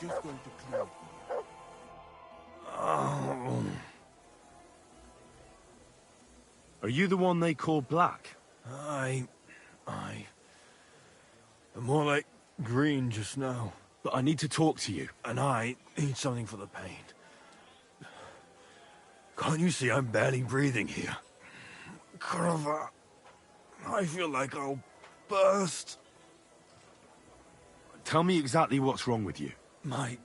just going to clean it. Oh. Are you the one they call Black? I'm more like green just now. But I need to talk to you. And I need something for the pain. Can't you see I'm barely breathing here? Kurova, I feel like I'll burst. Tell me exactly what's wrong with you. My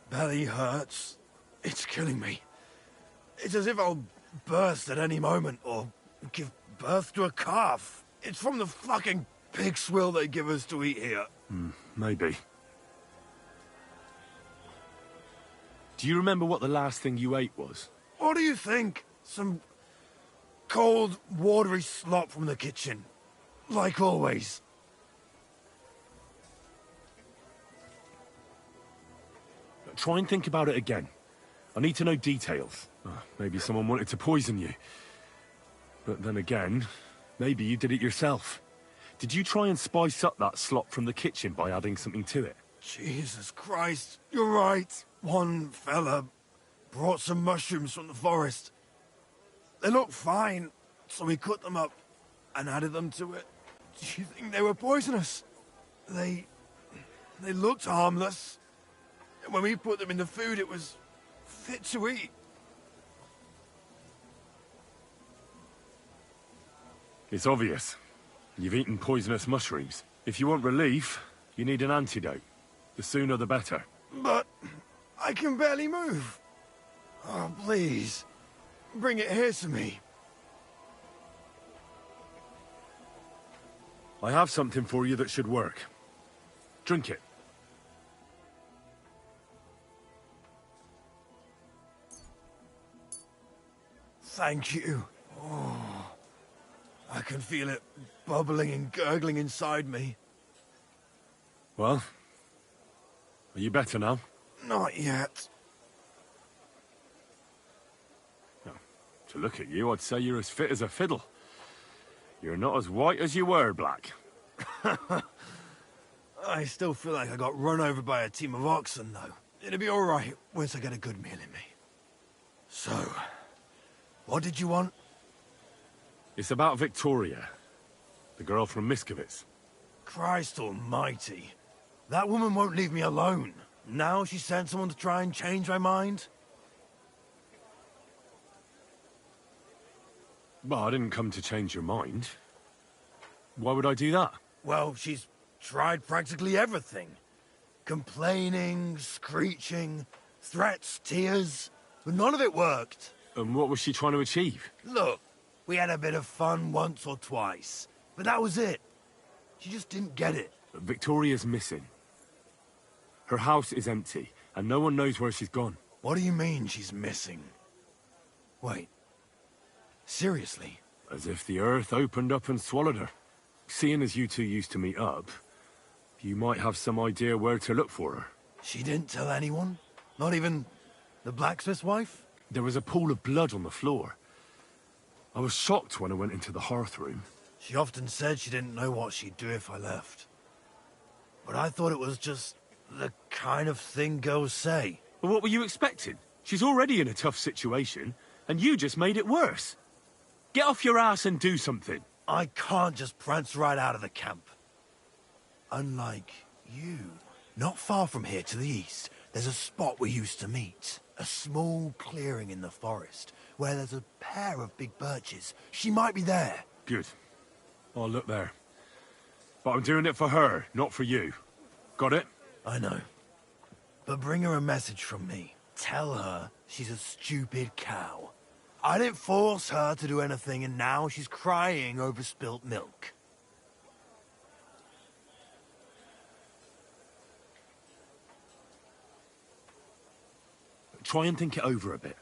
belly hurts. It's killing me. It's as if I'll burst at any moment, or give birth to a calf. It's from the fucking pig swill they give us to eat here. Maybe. Do you remember what the last thing you ate was? What do you think? Some cold, watery slop from the kitchen. Like always. Try and think about it again. I need to know details. Maybe someone wanted to poison you. But then again, maybe you did it yourself. Did you try and spice up that slop from the kitchen by adding something to it? Jesus Christ, you're right. One fella brought some mushrooms from the forest. They looked fine, so we cut them up and added them to it. Do you think they were poisonous? They looked harmless. And when we put them in the food, it was fit to eat. It's obvious. You've eaten poisonous mushrooms. If you want relief, you need an antidote. The sooner the better. But I can barely move. Oh, please. Bring it here to me. I have something for you that should work. Drink it. Thank you. Oh, I can feel it bubbling and gurgling inside me. Well, are you better now? Not yet. No. To look at you, I'd say you're as fit as a fiddle. You're not as white as you were, Black. I still feel like I got run over by a team of oxen, though. It'll be all right once I get a good meal in me. So, what did you want? It's about Victoria, the girl from Miskovitz. Christ almighty. That woman won't leave me alone. Now she sent someone to try and change my mind? Well, I didn't come to change your mind. Why would I do that? Well, she's tried practically everything. Complaining, screeching, threats, tears, but none of it worked. And what was she trying to achieve? Look, we had a bit of fun once or twice, but that was it. She just didn't get it. Victoria's missing. Her house is empty, and no one knows where she's gone. What do you mean she's missing? Wait. Seriously? As if the earth opened up and swallowed her. Seeing as you two used to meet up, you might have some idea where to look for her. She didn't tell anyone? Not even the blacksmith's wife? There was a pool of blood on the floor. I was shocked when I went into the hearth room. She often said she didn't know what she'd do if I left. But I thought it was just the kind of thing girls say. Well, what were you expecting? She's already in a tough situation, and you just made it worse. Get off your ass and do something. I can't just prance right out of the camp. Unlike you. Not far from here to the east, there's a spot we used to meet. A small clearing in the forest, where there's a pair of big birches. She might be there. Good. I'll look there. But I'm doing it for her, not for you. Got it? I know. But bring her a message from me. Tell her she's a stupid cow. I didn't force her to do anything, and now she's crying over spilt milk. Try and think it over a bit.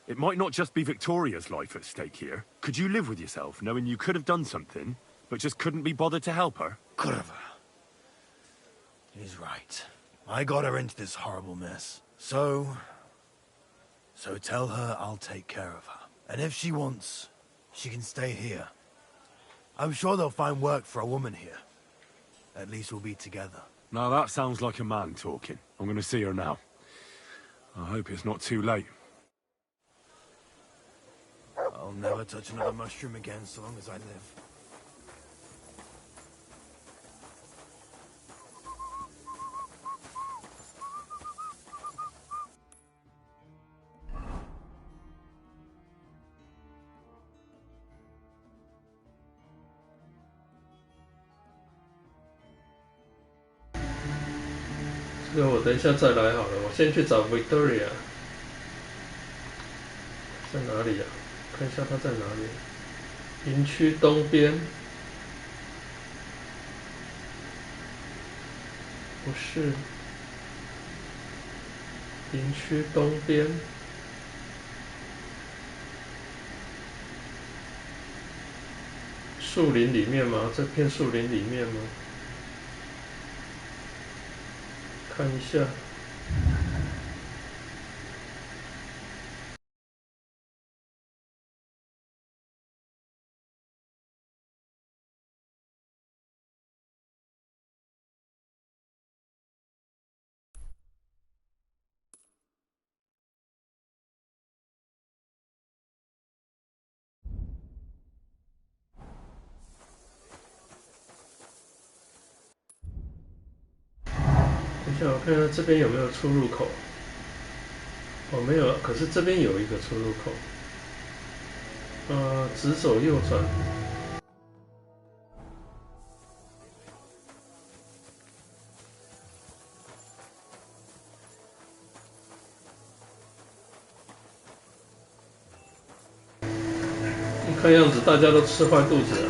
It might not just be Victoria's life at stake here. Could you live with yourself, knowing you could have done something, but just couldn't be bothered to help her? Could have. He's right. I got her into this horrible mess. So tell her I'll take care of her. And if she wants, she can stay here. I'm sure they'll find work for a woman here. At least we'll be together. Now that sounds like a man talking. I'm gonna see her now. I hope it's not too late. I'll never touch another mushroom again so long as I live.这个我等一下再来好了，我先去找 Victoria， 在哪里啊？看一下它在哪里。营区东边，不是，营区东边，树林里面吗？这片树林里面吗？看一下。等一下，我看看这边有没有出入口。哦，没有，可是这边有一个出入口。直走右转。看样子大家都吃坏肚子了。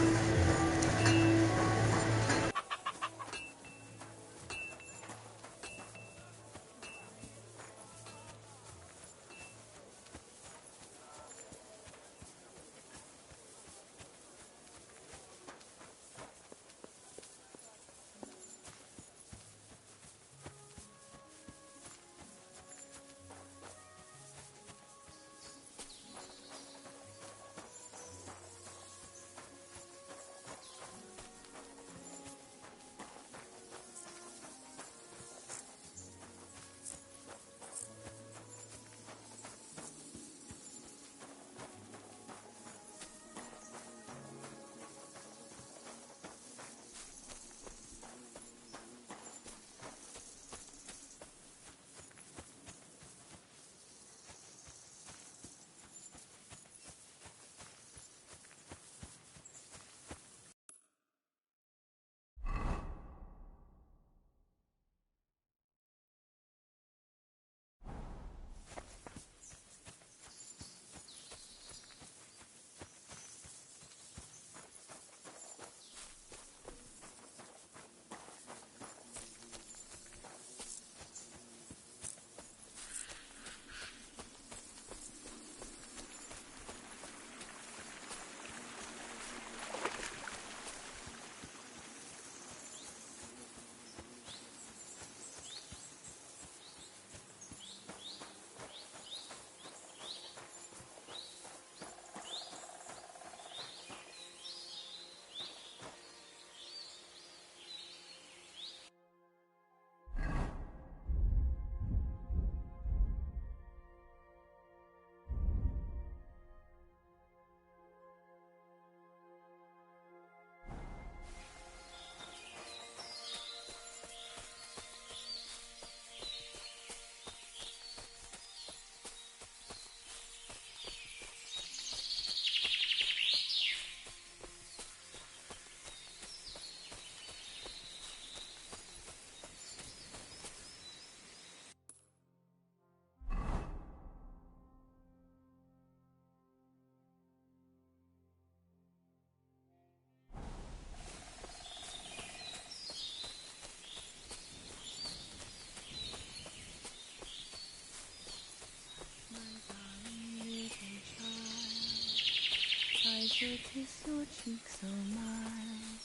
to kiss your cheek so mild,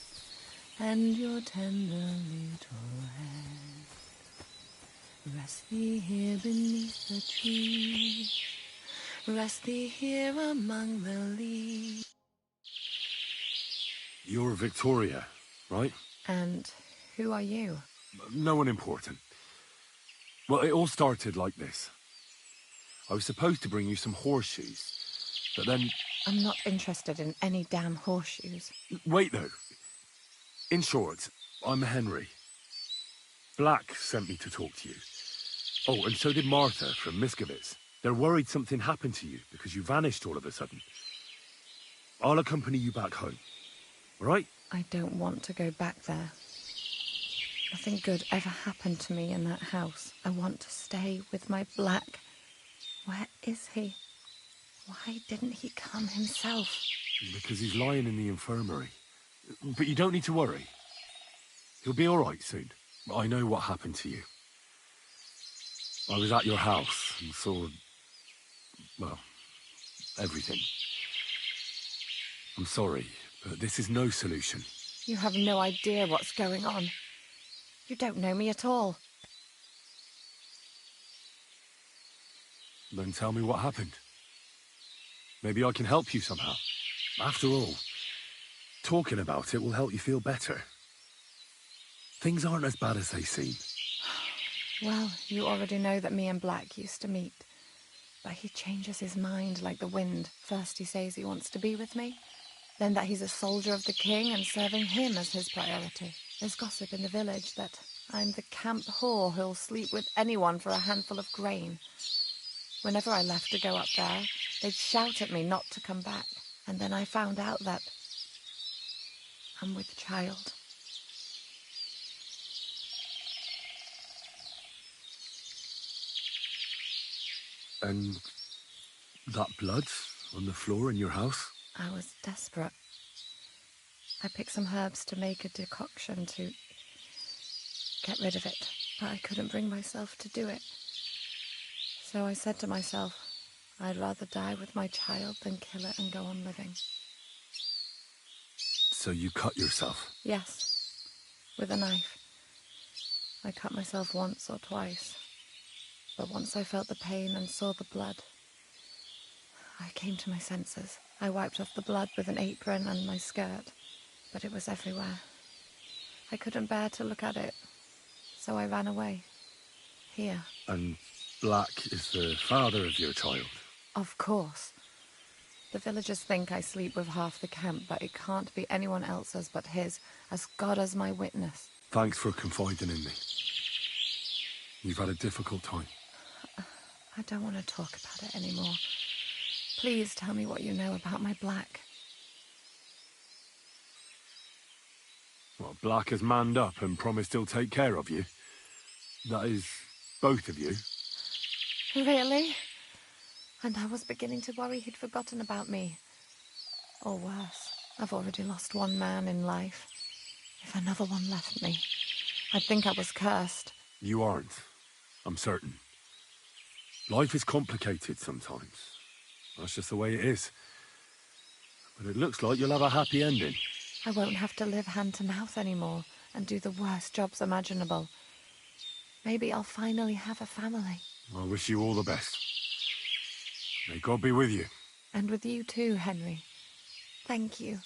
and your tender little head. Rest thee here beneath the tree, rest thee here among the leaves. You're Victoria, right? And who are you? No one important. Well, it all started like this. I was supposed to bring you some horseshoes, but then... I'm not interested in any damn horseshoes. Wait, though. In short, I'm Henry. Black sent me to talk to you. Oh, and so did Martha from Miskovitz. They're worried something happened to you because you vanished all of a sudden. I'll accompany you back home. All right? I don't want to go back there. Nothing good ever happened to me in that house. I want to stay with my Black. Where is he? Why didn't he come himself? Because he's lying in the infirmary. But you don't need to worry. He'll be all right soon. I know what happened to you. I was at your house and saw... well, everything. I'm sorry, but this is no solution. You have no idea what's going on. You don't know me at all. Then tell me what happened. Maybe I can help you somehow. After all, talking about it will help you feel better. Things aren't as bad as they seem. Well, you already know that me and Black used to meet. But he changes his mind like the wind. First he says he wants to be with me, then that he's a soldier of the king and serving him as his priority. There's gossip in the village that I'm the camp whore who'll sleep with anyone for a handful of grain. Whenever I left to go up there, they'd shout at me not to come back. And then I found out that I'm with child. And that blood on the floor in your house? I was desperate. I picked some herbs to make a decoction to get rid of it, but I couldn't bring myself to do it. So I said to myself, I'd rather die with my child than kill it and go on living. So you cut yourself? Yes, with a knife. I cut myself once or twice, but once I felt the pain and saw the blood, I came to my senses. I wiped off the blood with an apron and my skirt, but it was everywhere. I couldn't bear to look at it, so I ran away. Here. And Black is the father of your child? Of course. The villagers think I sleep with half the camp, but it can't be anyone else's but his, as God as my witness. Thanks for confiding in me. You've had a difficult time. I don't want to talk about it anymore. Please tell me what you know about my Black. Well, Black has manned up and promised he'll take care of you. That is, both of you. Really? And I was beginning to worry he'd forgotten about me. Or worse, I've already lost one man in life. If another one left me, I'd think I was cursed. You aren't. I'm certain. Life is complicated sometimes. That's just the way it is. But it looks like you'll have a happy ending. I won't have to live hand to mouth anymore and do the worst jobs imaginable. Maybe I'll finally have a family. I wish you all the best. May God be with you. And with you too, Henry. Thank you.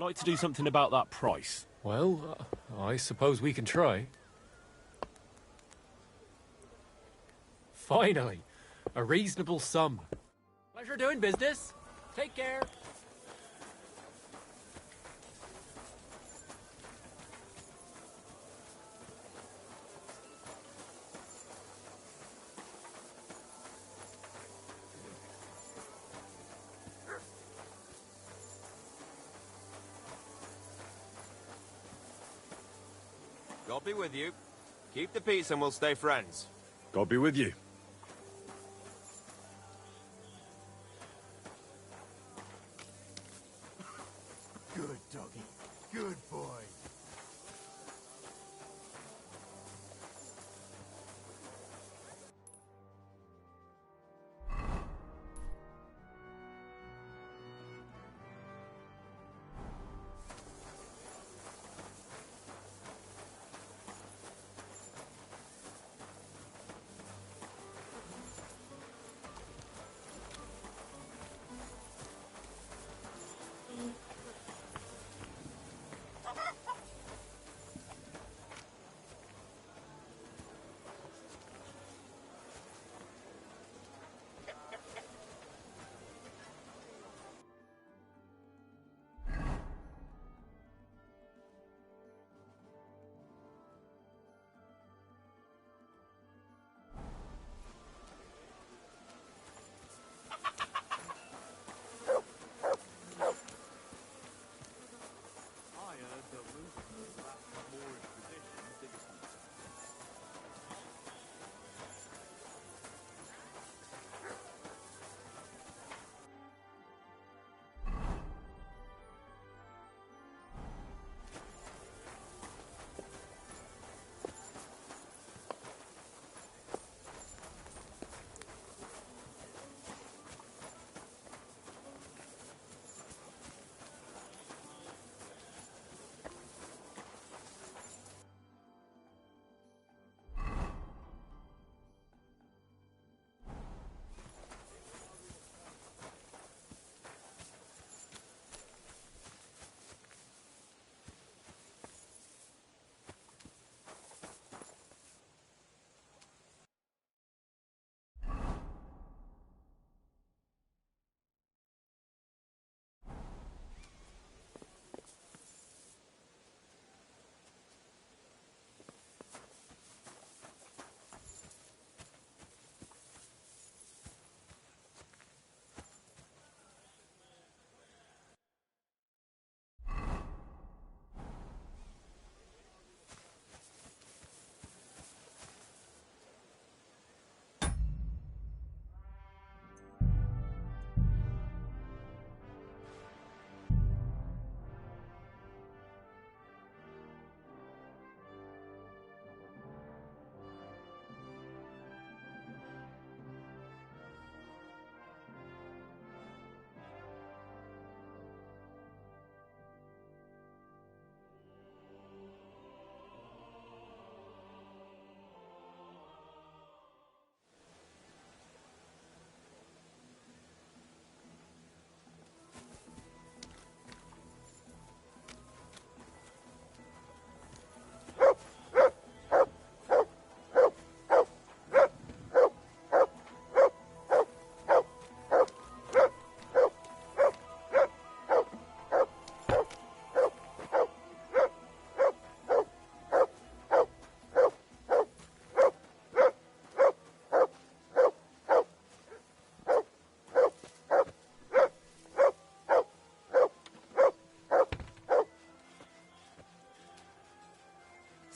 like to do something about that price. Well, I suppose we can try. Finally, a reasonable sum. Pleasure doing business. Take care. God be with you. Keep the peace and we'll stay friends. God be with you. Good doggy. Good boy.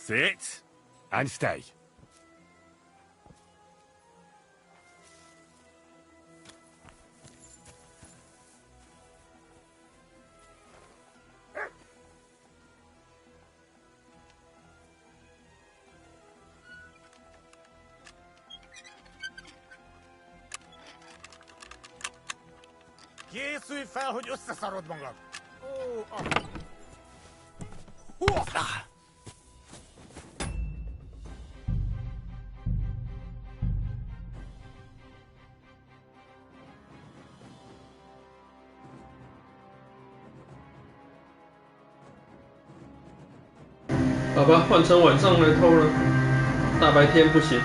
Sit and stay. Készülj fel, hogy összeszarod magad! 好吧，换成晚上来偷了，大白天不行。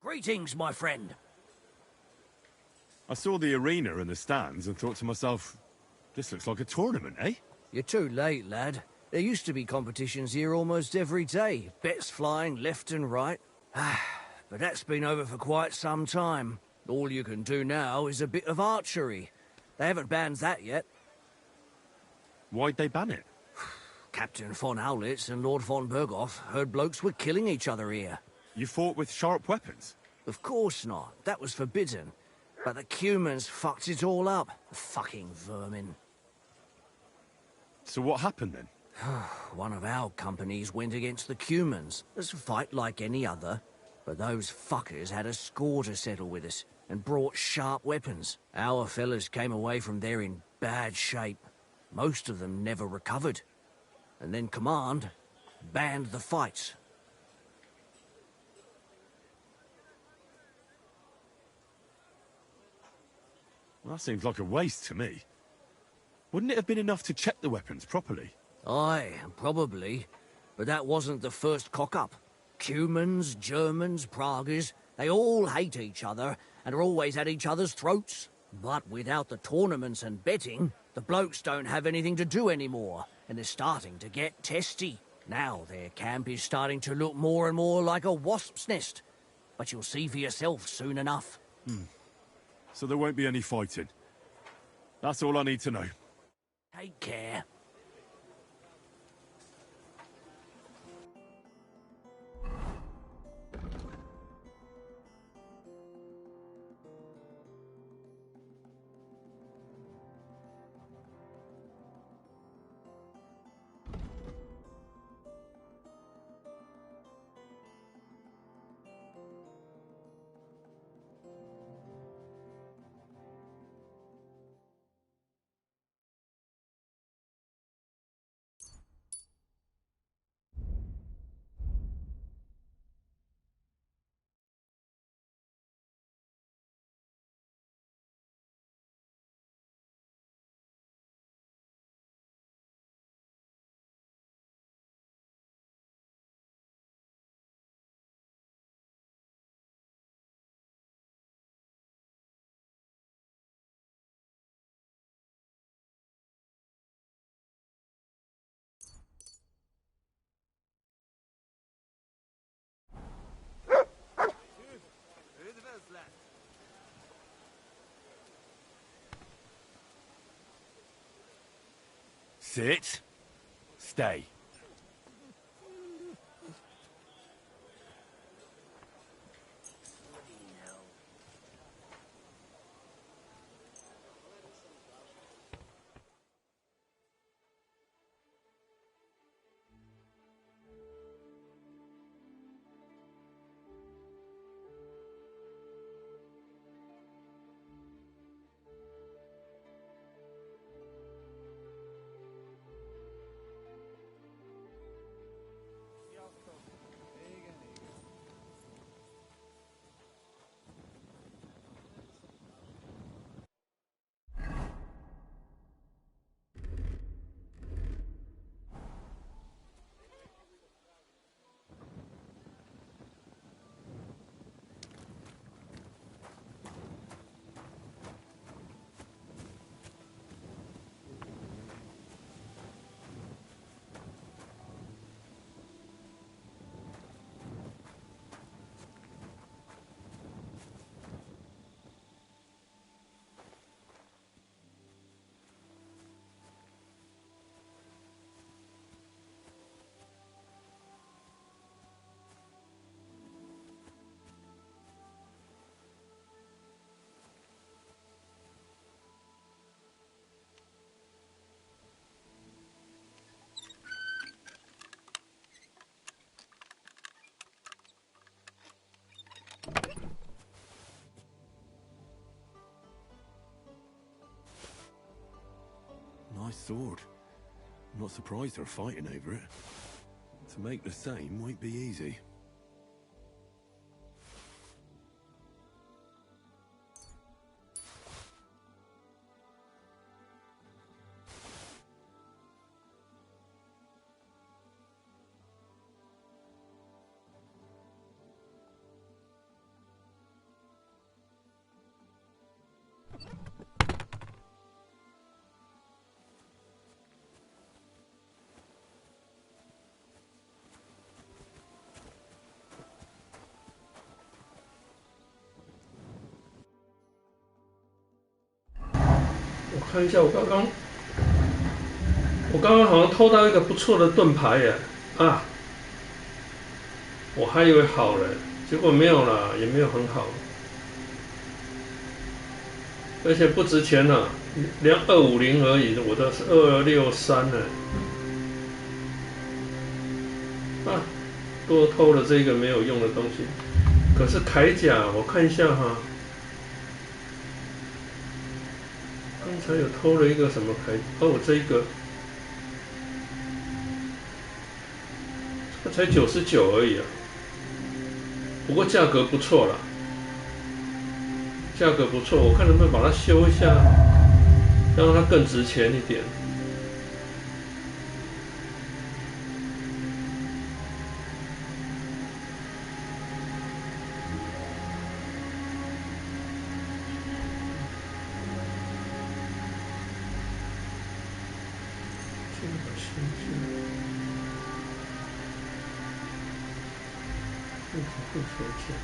Greetings, my friend. I saw the arena and the stands and thought to myself, this looks like a tournament, eh? You're too late, lad. There used to be competitions here almost every day. Bets flying left and right. But that's been over for quite some time. All you can do now is a bit of archery. They haven't banned that yet. Why'd they ban it? Captain von Howlitz and Lord von Berghoff heard blokes were killing each other here. You fought with sharp weapons? Of course not. That was forbidden. But the Cumans fucked it all up. Fucking vermin. So what happened then? One of our companies went against the Cumans. It's a fight like any other. But those fuckers had a score to settle with us and brought sharp weapons. Our fellas came away from there in bad shape. Most of them never recovered. And then Command banned the fights. Well, that seems like a waste to me. Wouldn't it have been enough to check the weapons properly? Aye, probably. But that wasn't the first cock-up. Cumans, Germans, Praguers, they all hate each other and are always at each other's throats. But without the tournaments and betting, the blokes don't have anything to do anymore, and they're starting to get testy. Now their camp is starting to look more and more like a wasp's nest. But you'll see for yourself soon enough. So there won't be any fighting. That's all I need to know. Take care. Sit. Stay. Nice sword. I'm not surprised they're fighting over it. To make the same won't be easy.我看一下，我刚刚好像偷到一个不错的盾牌耶！啊，我还以为好了，结果没有啦，也没有很好，而且不值钱啦，连250而已，我的是263呢。啊，多偷了这个没有用的东西。可是铠甲，我看一下哈。刚才有偷了一个什么铠？哦，这个才99而已啊。不过价格不错啦，价格不错，我看能不能把它修一下，让它更值钱一点。不求钱。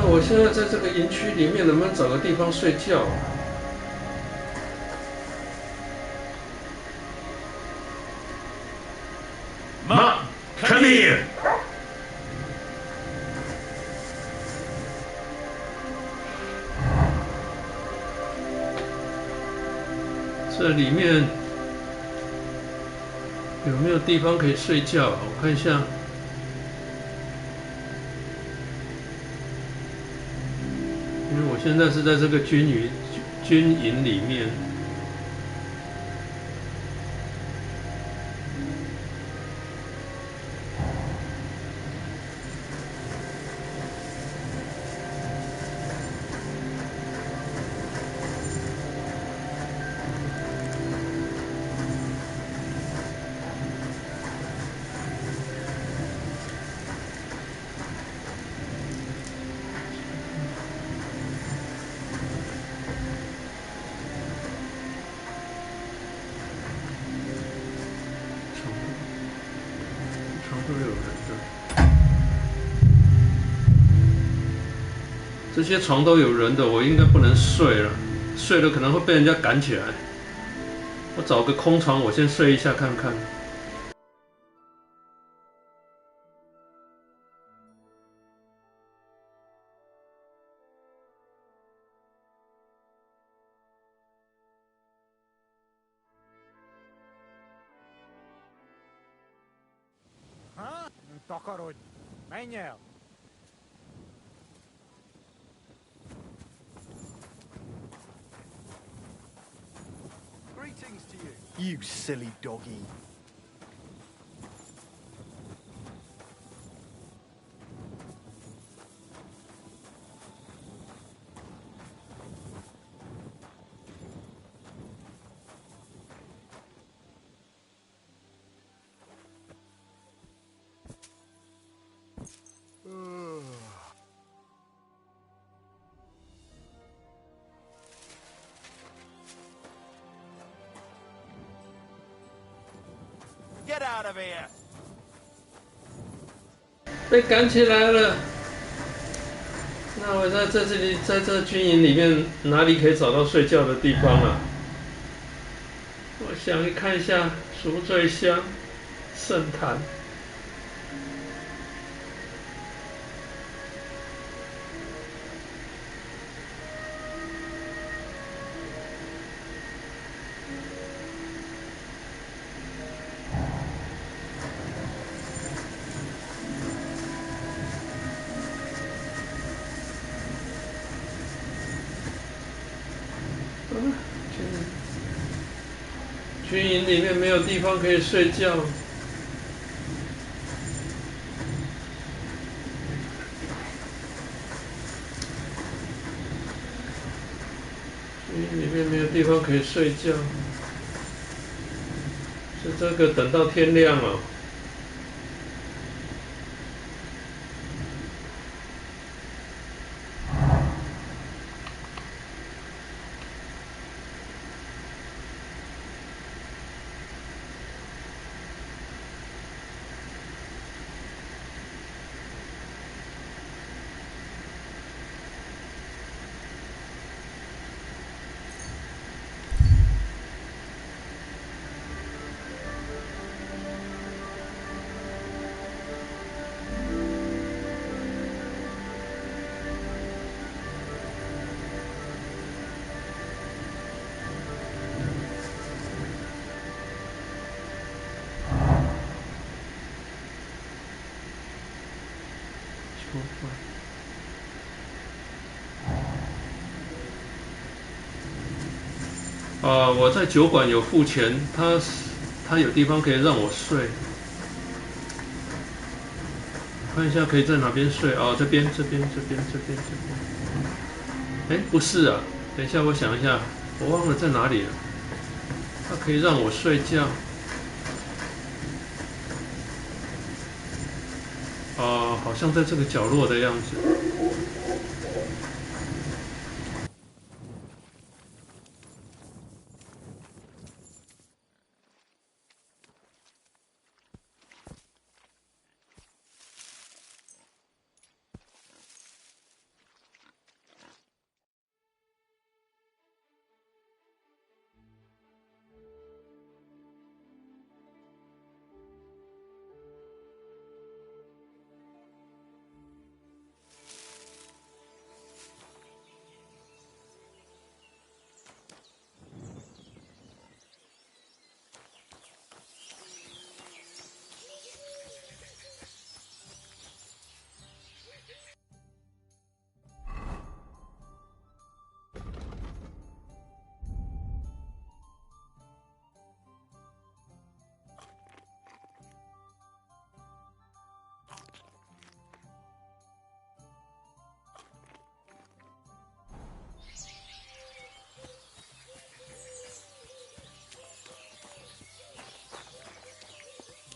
我现在在这个营区里面，能不能找个地方睡觉啊？Ma, come here. 这里面有没有地方可以睡觉啊？我看一下。因为我现在是在这个军营里面。都有人的，这些床都有人的，我应该不能睡了，睡了可能会被人家赶起来。我找个空床，我先睡一下看看。Takarodj! Menj el! Greetings to you. You silly doggy. Get out of here! 被赶起来了。那我在这里，在这军营里面，哪里可以找到睡觉的地方啊？我想看一下赎罪箱、圣坛。军营里面没有地方可以睡觉。军营里面没有地方可以睡觉，是这个等到天亮哦。我在酒馆有付钱，他有地方可以让我睡。看一下可以在哪边睡啊？这边。哎，不是啊，等一下我想一下，我忘了在哪里了。他可以让我睡觉。好像在这个角落的样子。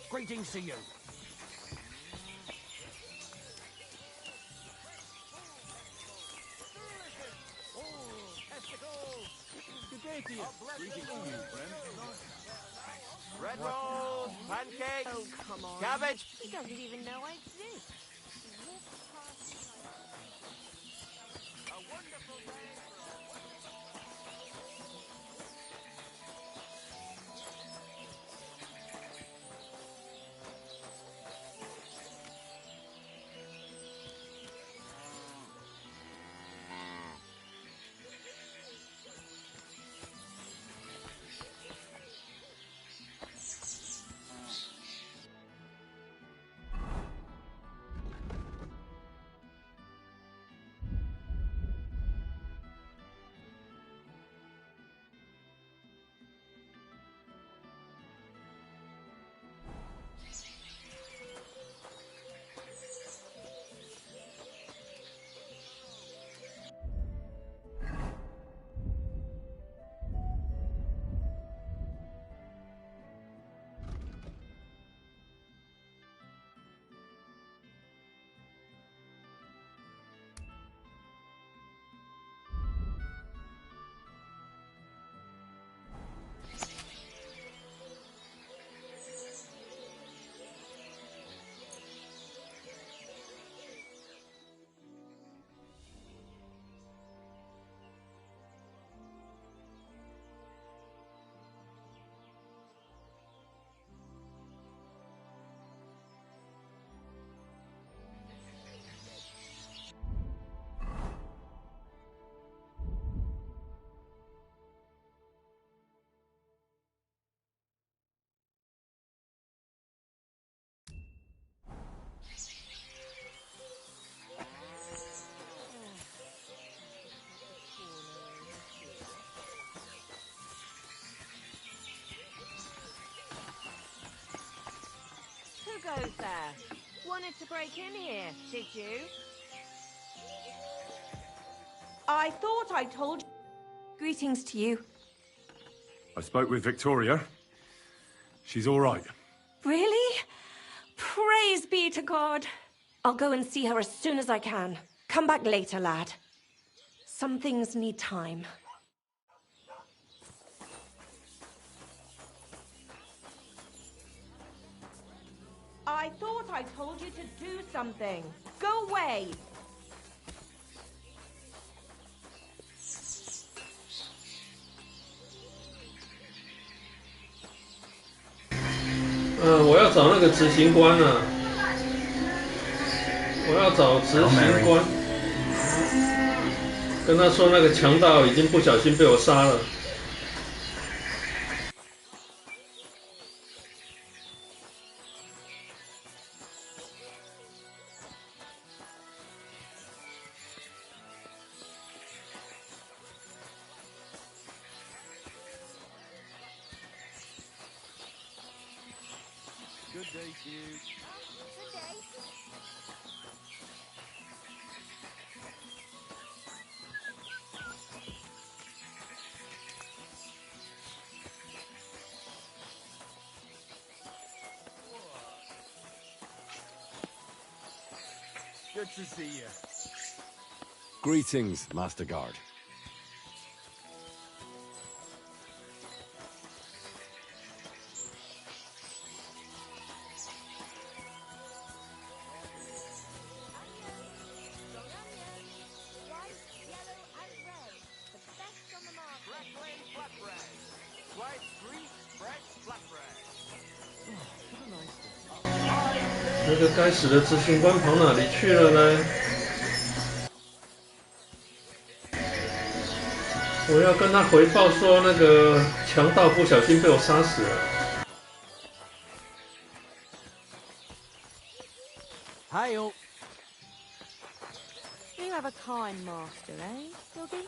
Greetings to you. Good day to you. Greetings to you, friend. Bread rolls, pancakes, Oh, come on. cabbage. He doesn't even know I exist. A wonderful day for a goes there? Wanted to break in here, did you? I thought I told you. Greetings to you. I spoke with Victoria. She's all right. Really? Praise be to God. I'll go and see her as soon as I can. Come back later, lad. Some things need time. I thought I told you to do something. Go away!我要找那个执行官啊！我要找执行官，跟他说那个强盗已经不小心被我杀了。Good day to you. Good day. Good to see you. Greetings, Master Guard. White, sweet, fresh flatbread. 那个该死的执行官跑哪里去了呢？我要跟他回报说，那个强盗不小心被我杀死了。Hail. You have a kind master, eh, Doggy?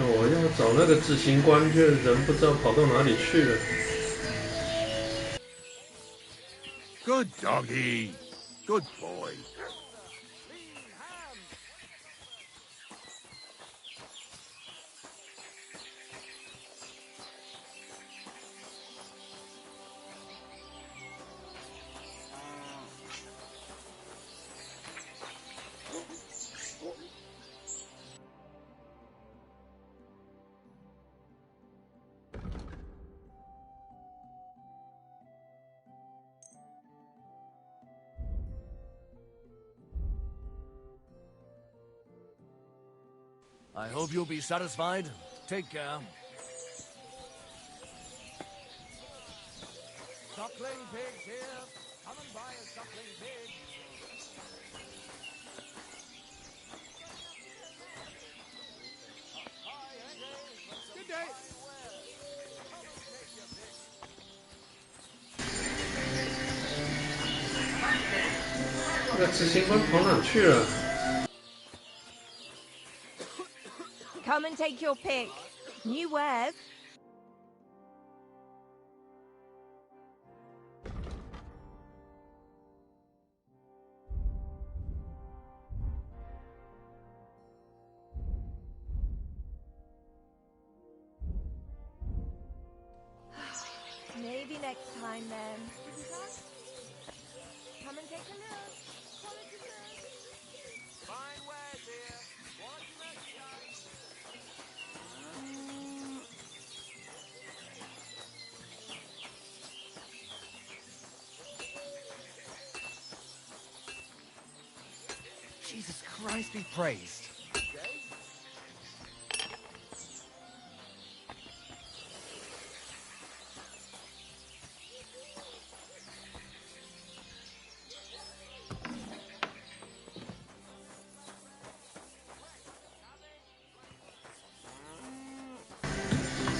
我要找那个执行官，却人不知道跑到哪里去了。Good doggy. Good boy. I hope you'll be satisfied. Take care. Suckling pigs here. Come and buy a suckling pig. Good day. Come and take your pick. 那个执行官跑哪去了？ Come and take your pick. New wares. Maybe next time then. Come and take a look. Quality goods. Fine wares here. Quality merchandise. Jesus Christ be praised.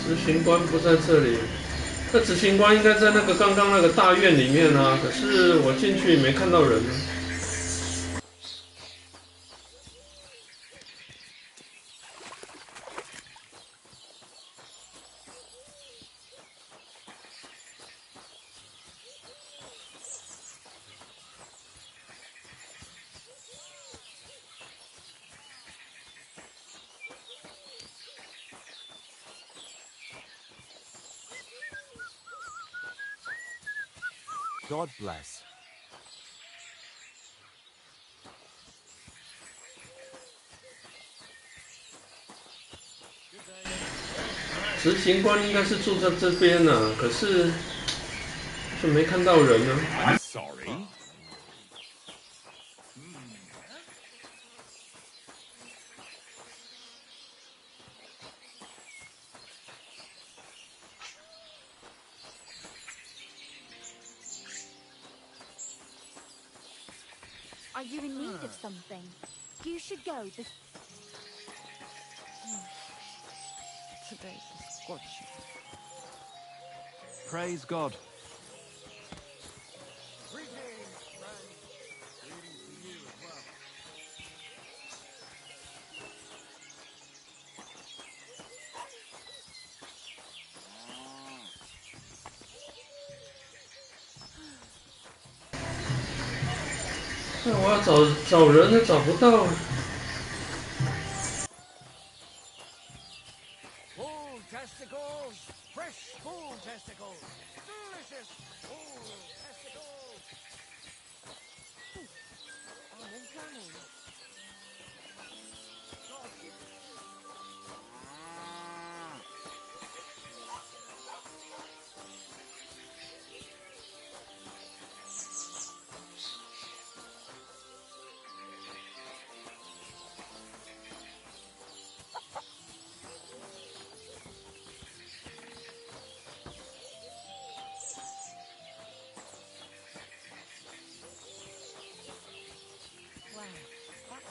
执行官不在这里，那执行官应该在那个刚刚那个大院里面啊，可是我进去没看到人呢。God bless. 执行官应该是住在这边呢、可是就没看到人呢。I'm sorry. Are you in need of something? You should go. Today's a scorcher. Praise God. Greetings, friends. Greetings to you as well. 那我要找人呢，找不到。Full testicles! Fresh full testicles! Delicious full testicles! I'm incoming.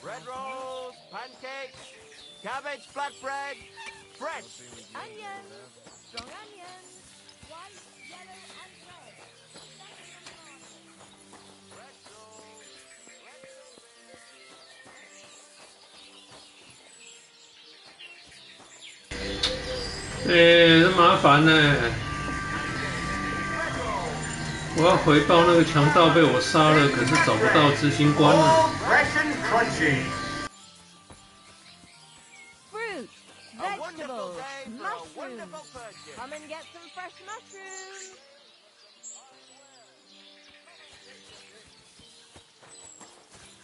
Bread rolls, pancakes, cabbage flatbread, fresh. Onions! Strong onions! White, yellow, and red. Fresh 这麻烦呢。我要回报那个强盗被我杀了，可是找不到执行官了。Fresh and crunchy. Fruit, A wonderful vegetables, day for a mushrooms. wonderful purchase. Come and get some fresh mushrooms.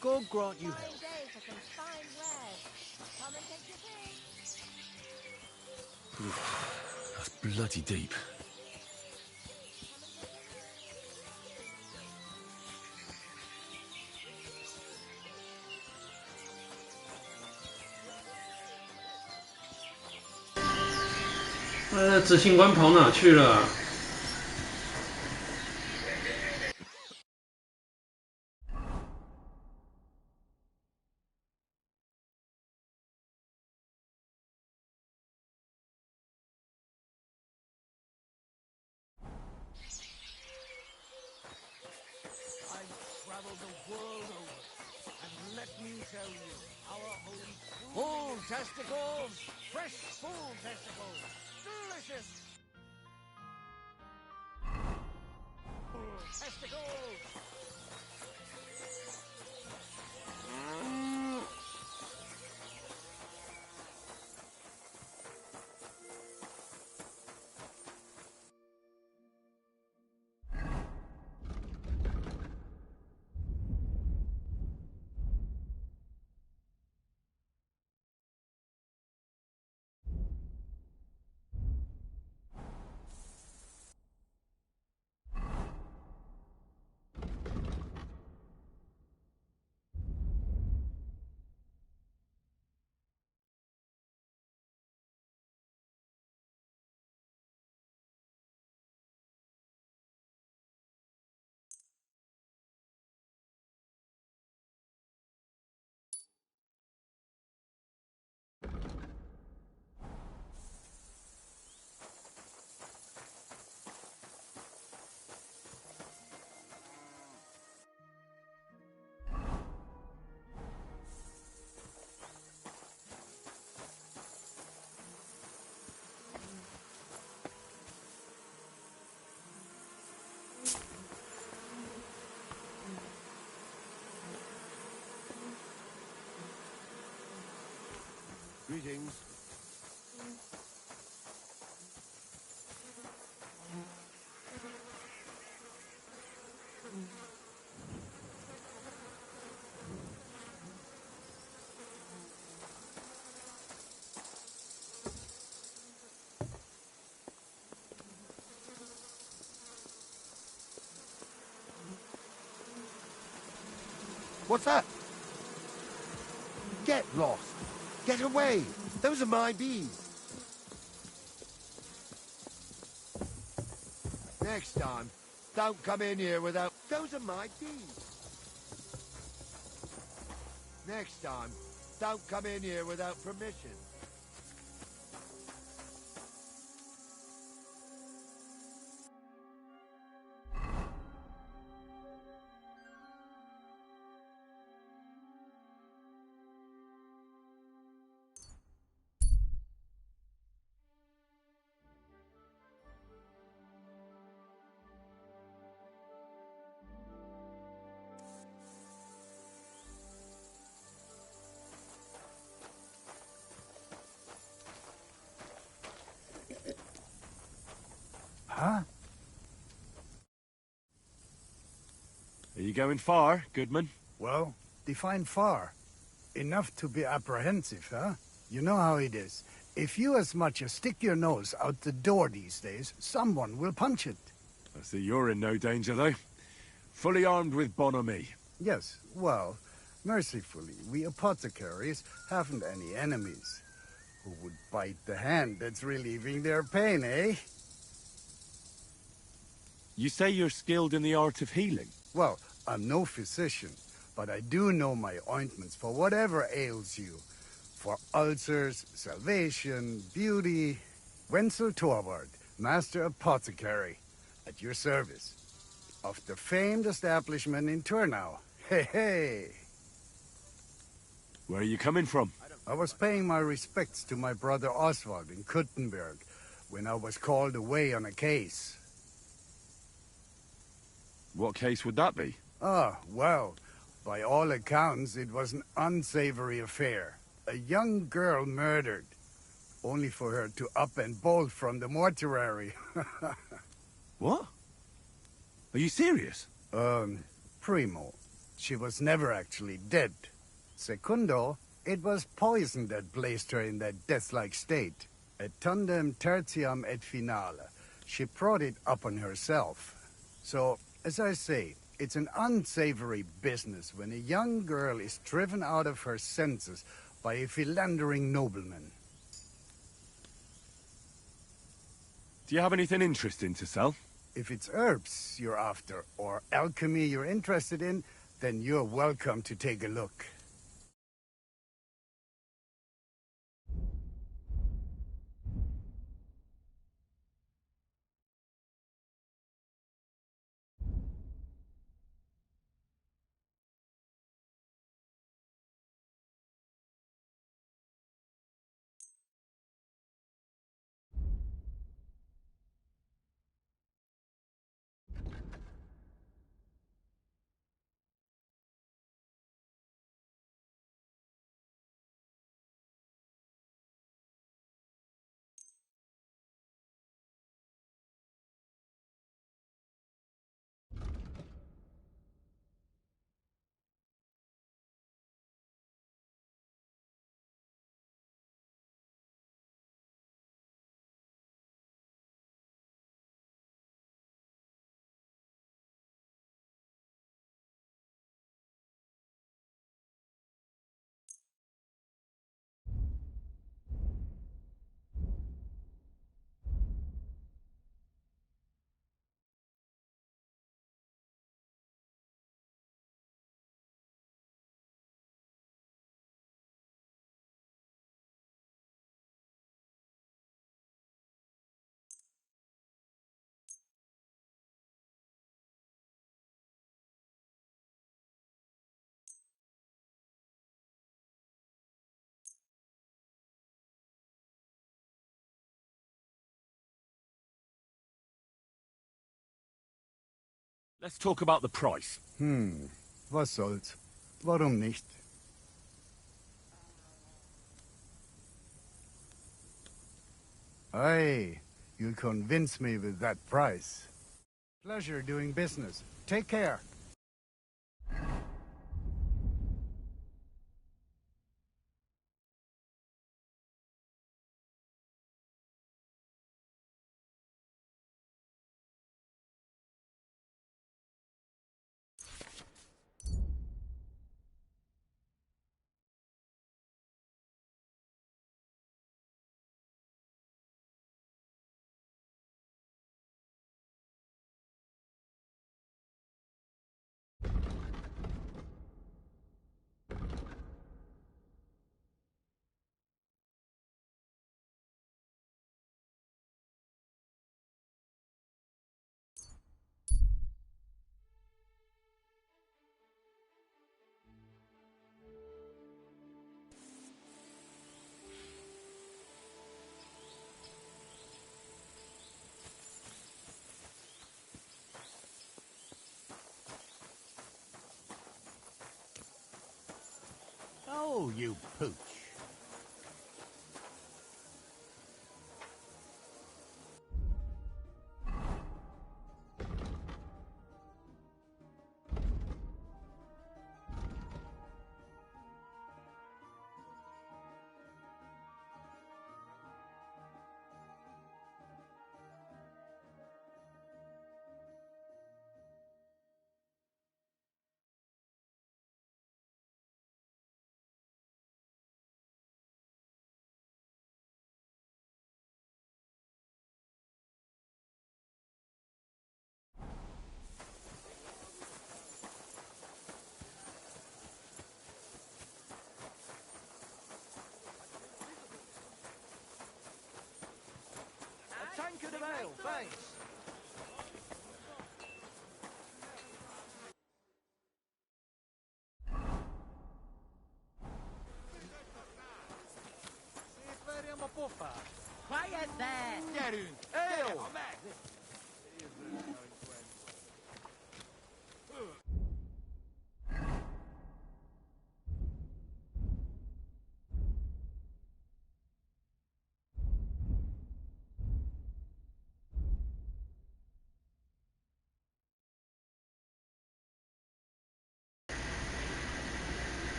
God grant you Fine health. day for some fine wares. Come and take your pick. That's bloody deep. 执行官跑哪去了？I've traveled the world over, and let me tell you, our holy full testicles, fresh full testicles, delicious full testicles. Greetings. What's that? Get lost. Get away. Those are my bees. Next time, don't come in here without... Those are my bees. Next time, don't come in here without permission. Huh? Are you going far, Goodman? Well, define far. Enough to be apprehensive, huh? You know how it is. If you as much as stick your nose out the door these days, someone will punch it. I see you're in no danger, though. Fully armed with bonhomie. Yes, well, mercifully, we apothecaries haven't any enemies. Who would bite the hand that's relieving their pain, eh? You say you're skilled in the art of healing? Well, I'm no physician, but I do know my ointments for whatever ails you. For ulcers, salvation, beauty... Wenzel Torvald, Master Apothecary, at your service. Of the famed establishment in Turnau. Hey, hey! Where are you coming from? I was paying my respects to my brother Oswald in Kuttenberg when I was called away on a case. What case would that be? Ah, well, by all accounts, it was an unsavory affair. A young girl murdered, only for her to up and bolt from the mortuary. What? Are you serious? Primo, she was never actually dead. Secundo, it was poison that placed her in that death-like state. Et tandem tertiam et finale. She brought it upon herself. So, as I say, it's an unsavory business when a young girl is driven out of her senses by a philandering nobleman. Do you have anything interesting to sell? If it's herbs you're after, or alchemy you're interested in, then you're welcome to take a look. Let's talk about the price. Was soll's? Warum nicht? Aye, you convince me with that price. Pleasure doing business. Take care. Oh, you pooch. Tankard of ale, thanks. Quiet there! Ale!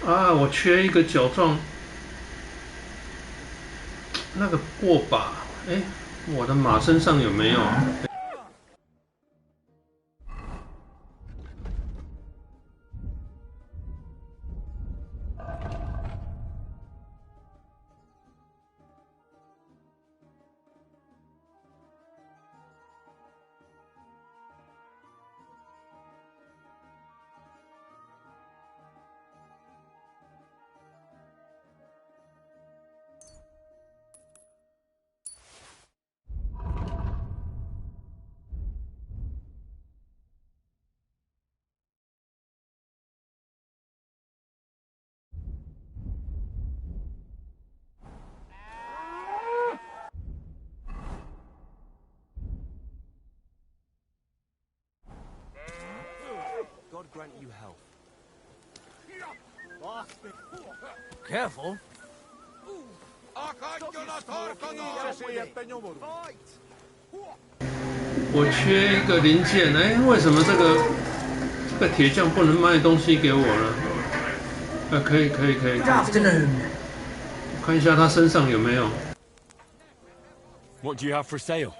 啊，我缺一个角状，那个过把，哎，我的马身上有没有？God grant you health. Careful. 我缺一个零件，哎，为什么这个铁匠不能卖东西给我呢？可以。Good afternoon. 看一下他身上有没有。What do you have for sale?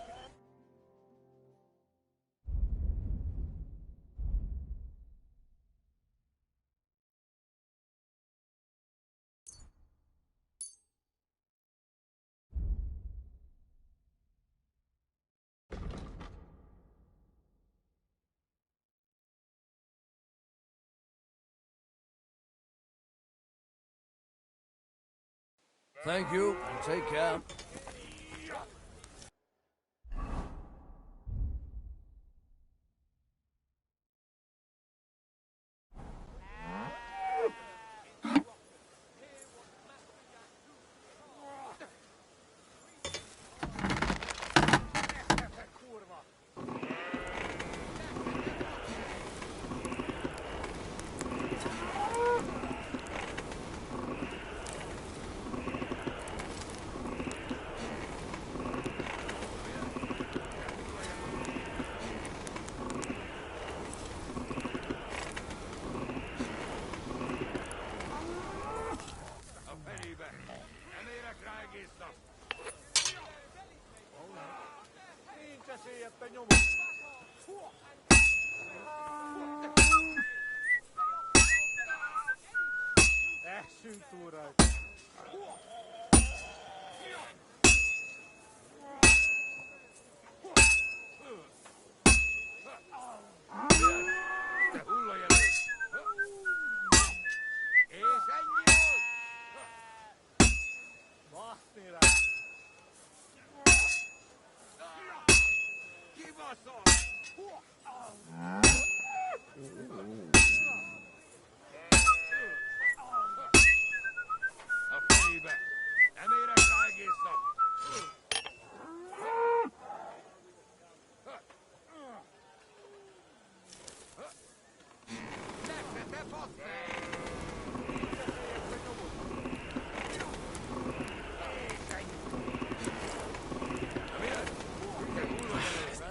Thank you, and take care.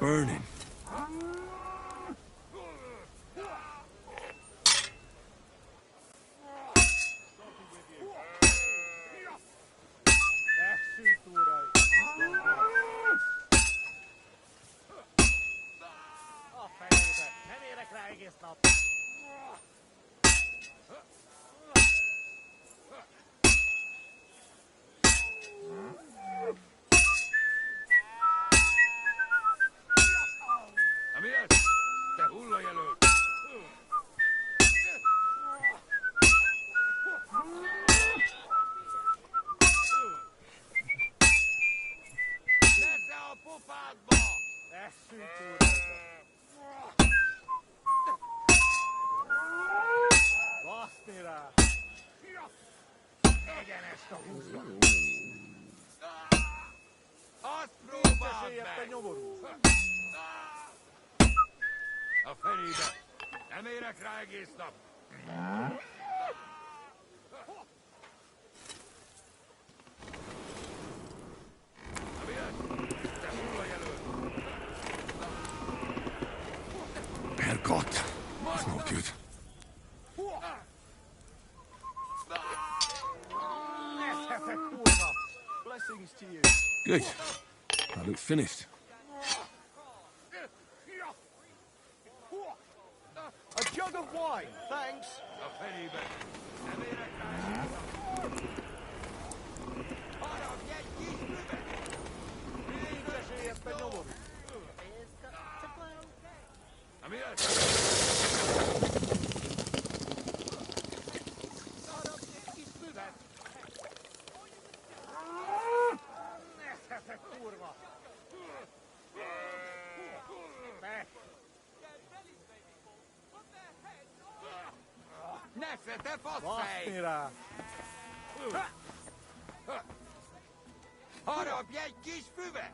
Burning. A fenébe! Nem érek rá egész nap! Mi ez? Te hullajelölt! Herrgott! That's not good. Blessings to you. Good. That looks finished. A jug of wine, thanks. A fenébe! Nem érek rá egész nap! Harapj egy kis füvet! Szívessélyedben nyomom. Mi ez? Harapj egy kis füvet. Kurva. Nesze, te faszfej! Baszni rá. Harapj egy kis füvet!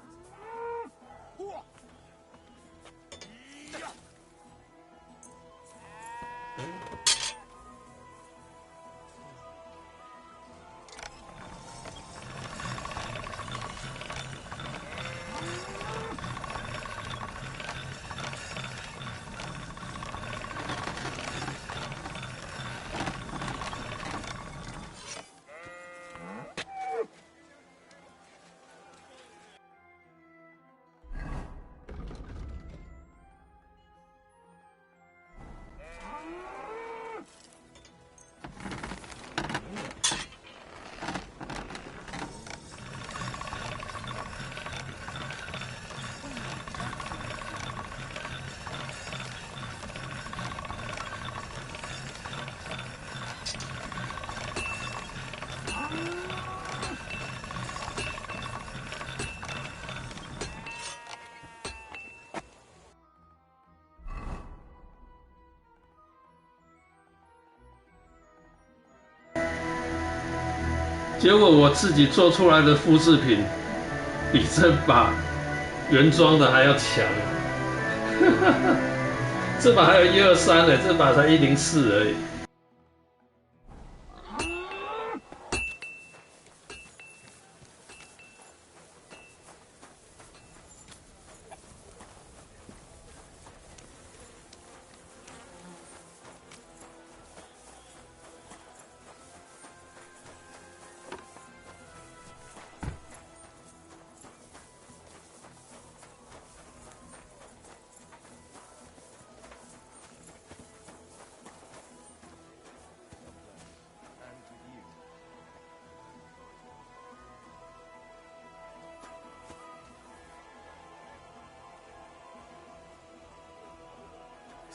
结果我自己做出来的复制品，比这把原装的还要强。这把还有123呢，这把才104而已。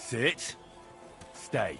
Sit. Stay.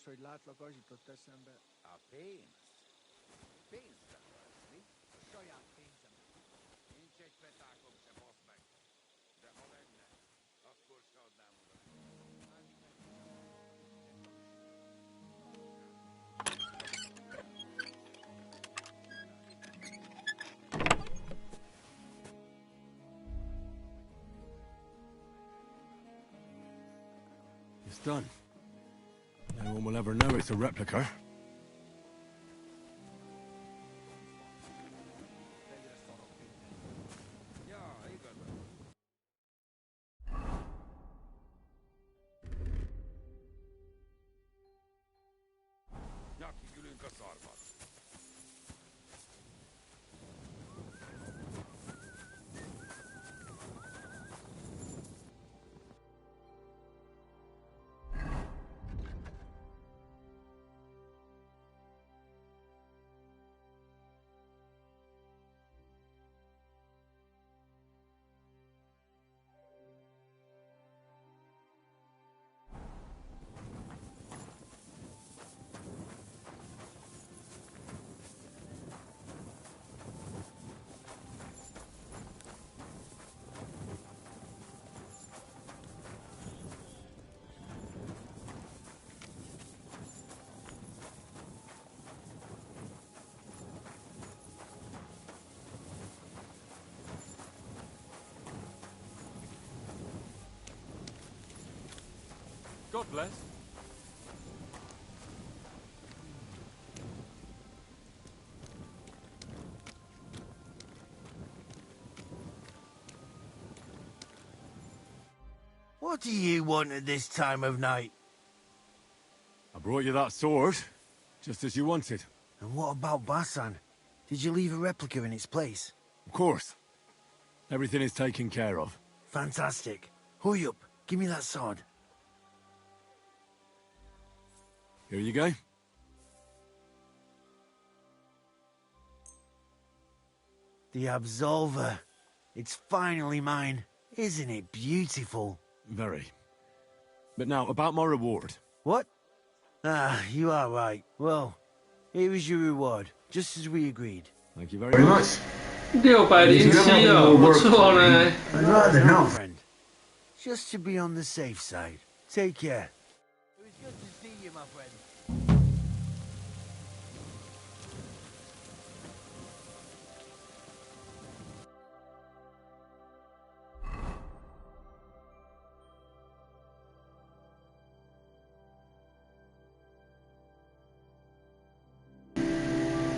Soy lat la cosa tot sempre apenas. Pensa, sì? Sto ja pensa. In ce spettacolo se possa. Da Holland, of course, so It's done. No one will ever know it's a replica. God bless. What do you want at this time of night? I brought you that sword, just as you wanted. And what about Basan? Did you leave a replica in its place? Of course. Everything is taken care of. Fantastic. Hurry up. Give me that sword. Here you go. The Absolver. It's finally mine. Isn't it beautiful? Very. But now, about my reward. What? Ah, you are right. Well, here is your reward, just as we agreed. Thank you very much. 607哦，不错呢。 I'd rather not, friend. Just to be on the safe side. Take care. It was good to see you, my friend.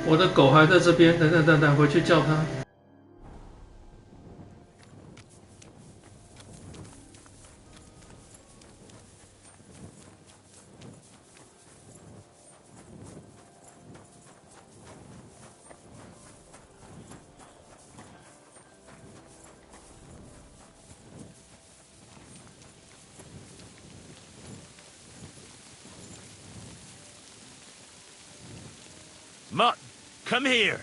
我的狗还在这边，等，回去叫它。Mutt, come here.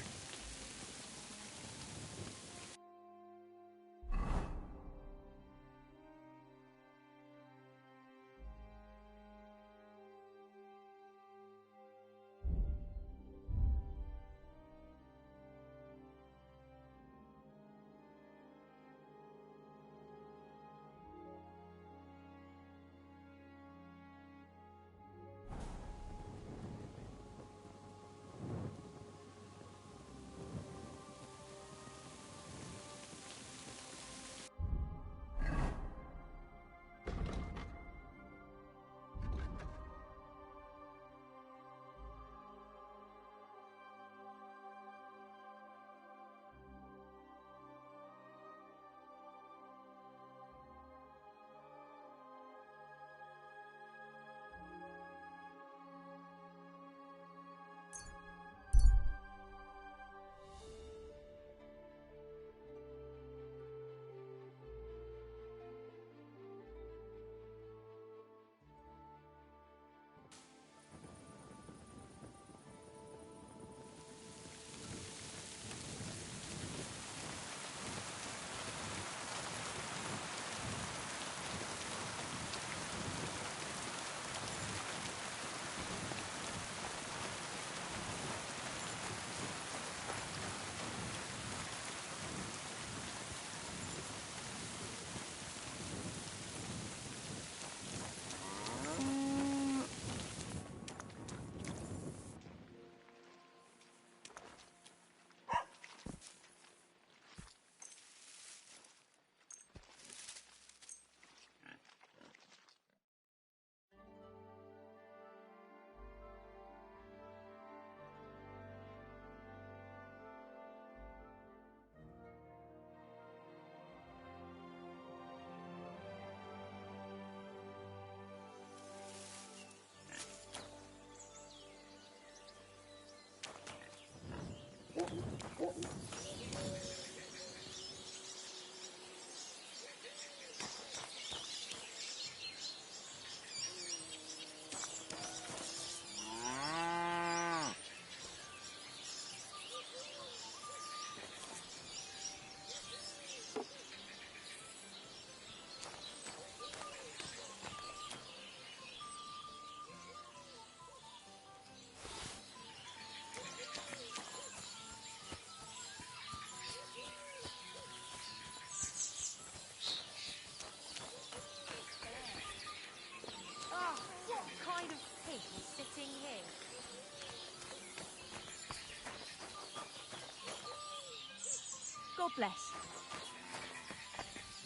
bless.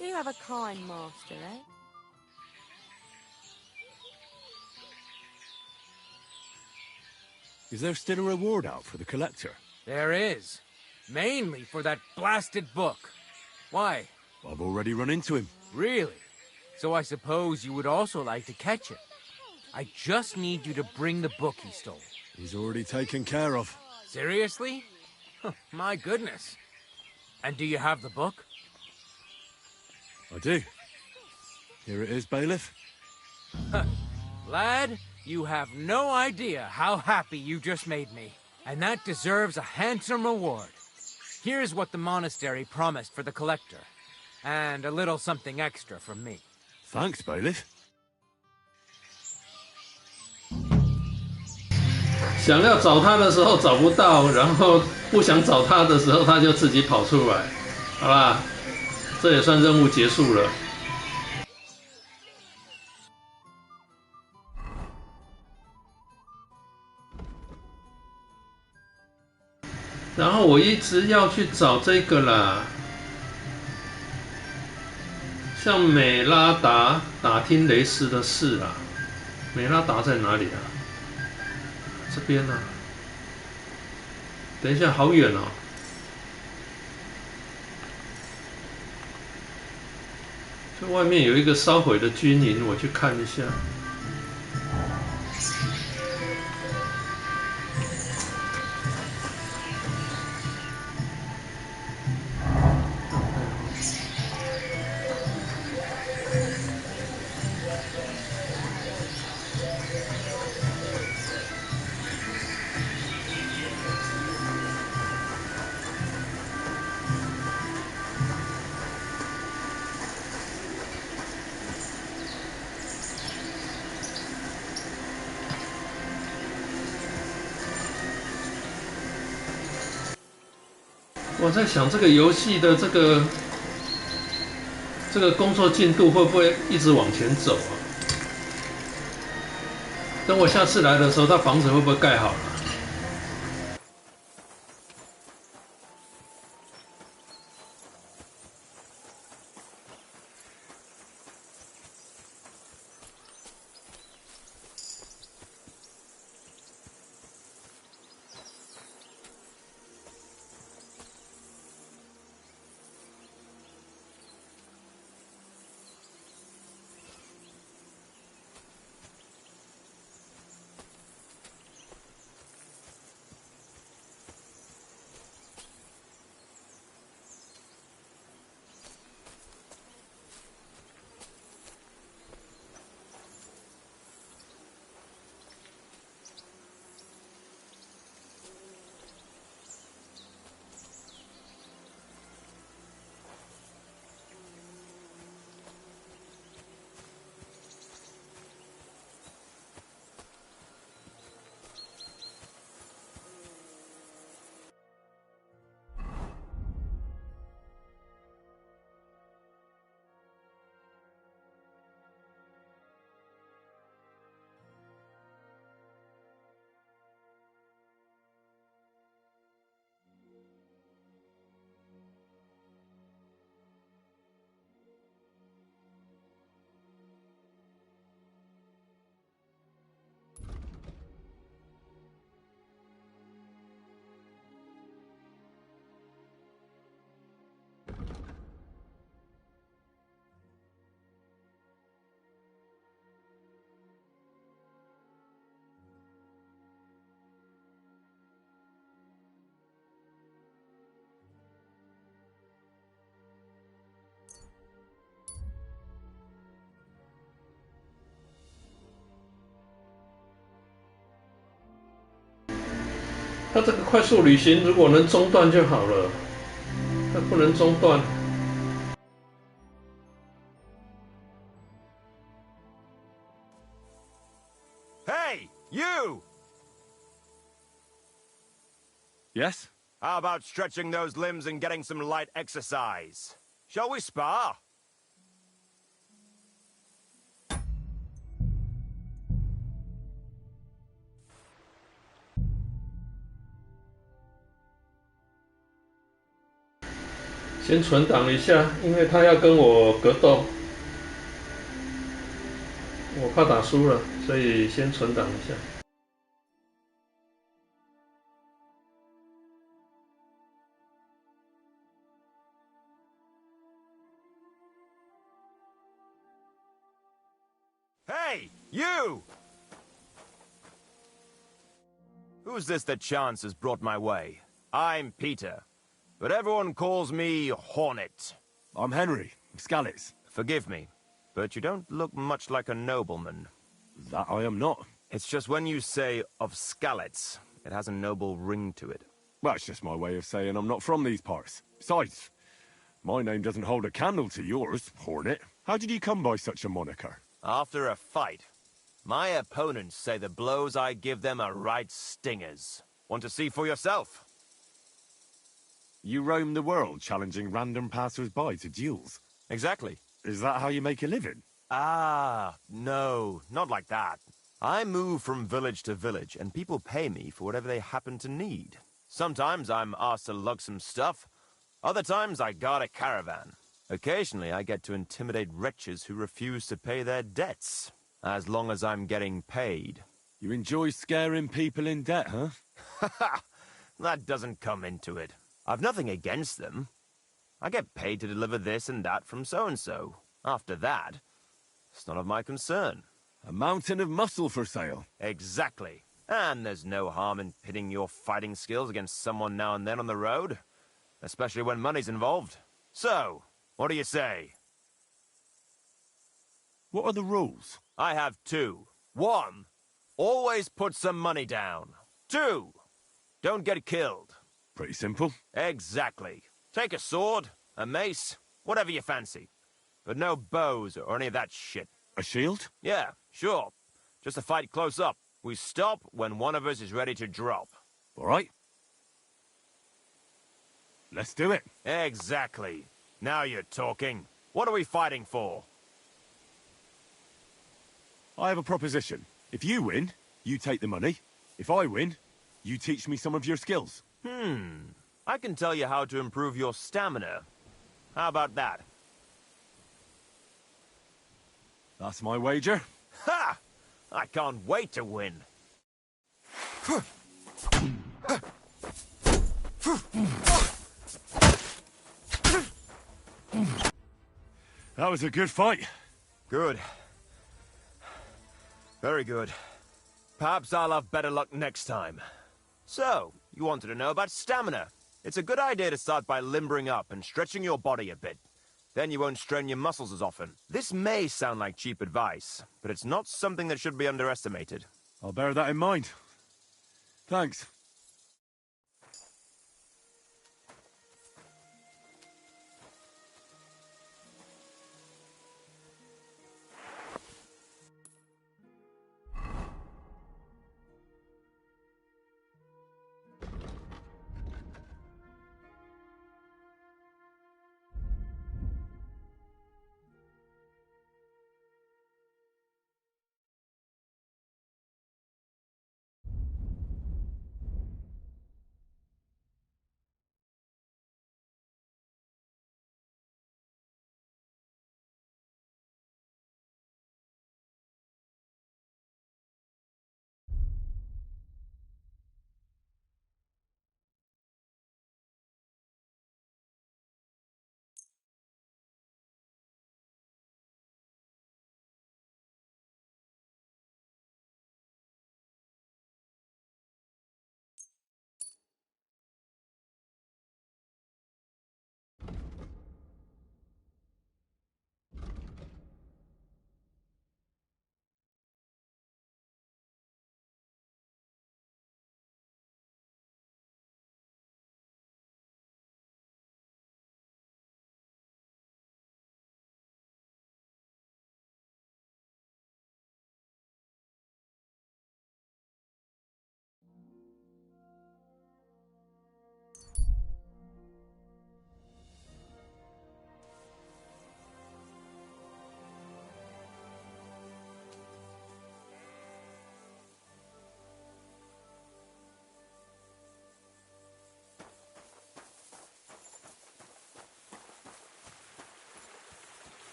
You have a kind master, eh? Is there still a reward out for the collector? There is. Mainly for that blasted book. Why? I've already run into him. Really? So I suppose you would also like to catch it. I just need you to bring the book he stole. He's already taken care of. Seriously? My goodness. And do you have the book? I do. Here it is, bailiff. Lad, you have no idea how happy you just made me. And that deserves a handsome reward. Here's what the monastery promised for the collector. And a little something extra from me. Thanks, bailiff. 想要找他的时候找不到，然后不想找他的时候他就自己跑出来，好吧？这也算任务结束了。然后我一直要去找这个啦，向美拉达打听雷斯的事啊。美拉达在哪里啊？这边啊。等一下，好远哦。这外面有一个烧毁的军营，我去看一下。我在想这个游戏的这个工作进度会不会一直往前走啊？等我下次来的时候，它房子会不会盖好了？它这个快速旅行如果能中断就好了，它不能中断。Hey, you! Yes? How about stretching those limbs and getting some light exercise? Shall we spar? 先存档一下，因为他要跟我格斗，我怕打输了，所以先存档一下。Hey, you! Who's this that chance has brought my way? I'm Peter, but everyone calls me Hornet. I'm Henry, Skalitz. Forgive me, but you don't look much like a nobleman. That I am not. It's just when you say of Skalitz, it has a noble ring to it. Well, it's just my way of saying I'm not from these parts. Besides, my name doesn't hold a candle to yours, Hornet. How did you come by such a moniker? After a fight, my opponents say the blows I give them are right stingers. Want to see for yourself? You roam the world challenging random passers-by to duels. Exactly. Is that how you make a living? Ah, no, not like that. I move from village to village, and people pay me for whatever they happen to need. Sometimes I'm asked to lug some stuff. Other times I guard a caravan. Occasionally I get to intimidate wretches who refuse to pay their debts. As long as I'm getting paid. You enjoy scaring people in debt, huh? Haha, that doesn't come into it. I've nothing against them. I get paid to deliver this and that from so-and-so. After that, it's none of my concern. A mountain of muscle for sale. Exactly. And there's no harm in pitting your fighting skills against someone now and then on the road. Especially when money's involved. So, what do you say? What are the rules? I have two. 1, always put some money down. 2, don't get killed. Pretty simple. Exactly. Take a sword, a mace, whatever you fancy. But no bows or any of that shit. A shield? Yeah, sure. Just a fight close up. We stop when one of us is ready to drop. All right. Let's do it. Exactly. Now you're talking. What are we fighting for? I have a proposition. If you win, you take the money. If I win, you teach me some of your skills. I can tell you how to improve your stamina. How about that? That's my wager. Ha! I can't wait to win. That was a good fight. Good. Very good. Perhaps I'll have better luck next time. So, you wanted to know about stamina. It's a good idea to start by limbering up and stretching your body a bit. Then you won't strain your muscles as often. This may sound like cheap advice, but it's not something that should be underestimated. I'll bear that in mind. Thanks.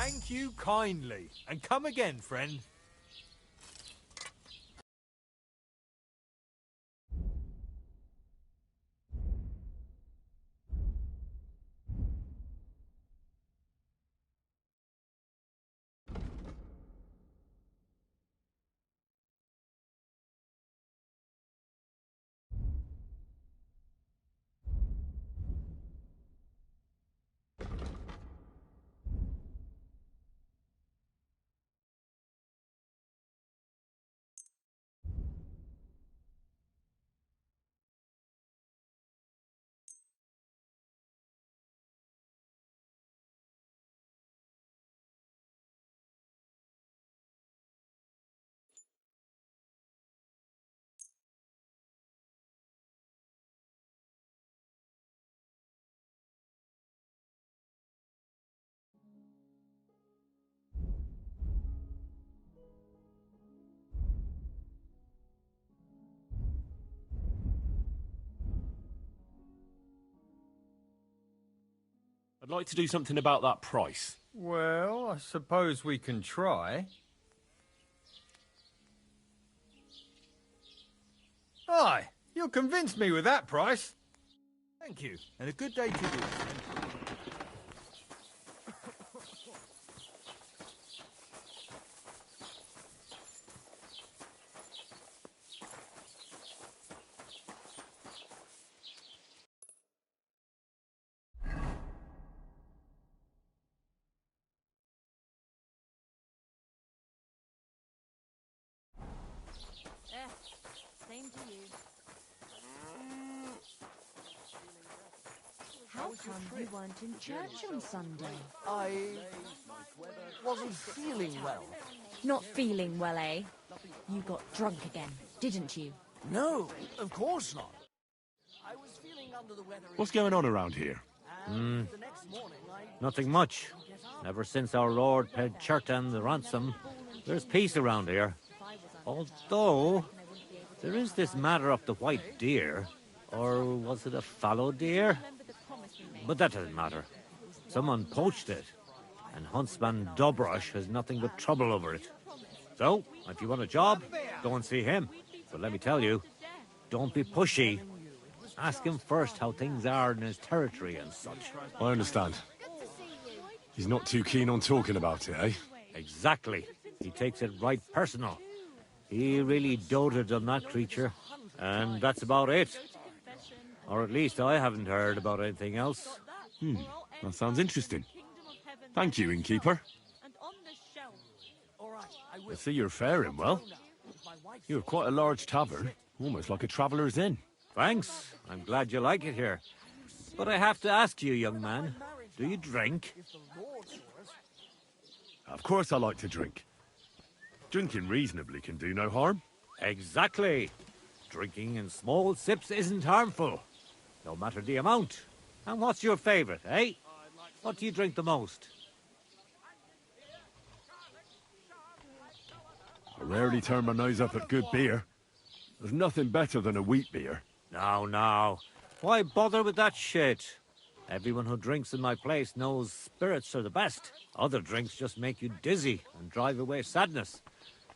Thank you kindly. And come again, friend. I'd like to do something about that price. Well, I suppose we can try. Aye, you convinced me with that price. Thank you, and a good day to you. Same to you. How come you weren't in church on Sunday? I wasn't feeling well. Not feeling well, eh? You got drunk again, didn't you? No, of course not. I was feeling under the weather. What's going on around here? Nothing much. Ever since our Lord paid Chertan the ransom, there's peace around here. Although, there is this matter of the white deer. Or was it a fallow deer? But that doesn't matter. Someone poached it, and Huntsman Dobrush has nothing but trouble over it. So, if you want a job, go and see him. But let me tell you, don't be pushy. Ask him first how things are in his territory and such. I understand. He's not too keen on talking about it, eh? Exactly. He takes it right personal. He really doted on that creature, and that's about it. Or at least I haven't heard about anything else. That sounds interesting. Thank you, innkeeper. I see you're faring well. You're quite a large tavern, almost like a traveller's inn. Thanks. I'm glad you like it here. But I have to ask you, young man, do you drink? Of course I like to drink. Drinking reasonably can do no harm. Exactly. Drinking in small sips isn't harmful, no matter the amount. And what's your favourite, eh? What do you drink the most? I rarely turn my nose up at good beer. There's nothing better than a wheat beer. Now. Why bother with that shit? Everyone who drinks in my place knows spirits are the best. Other drinks just make you dizzy and drive away sadness.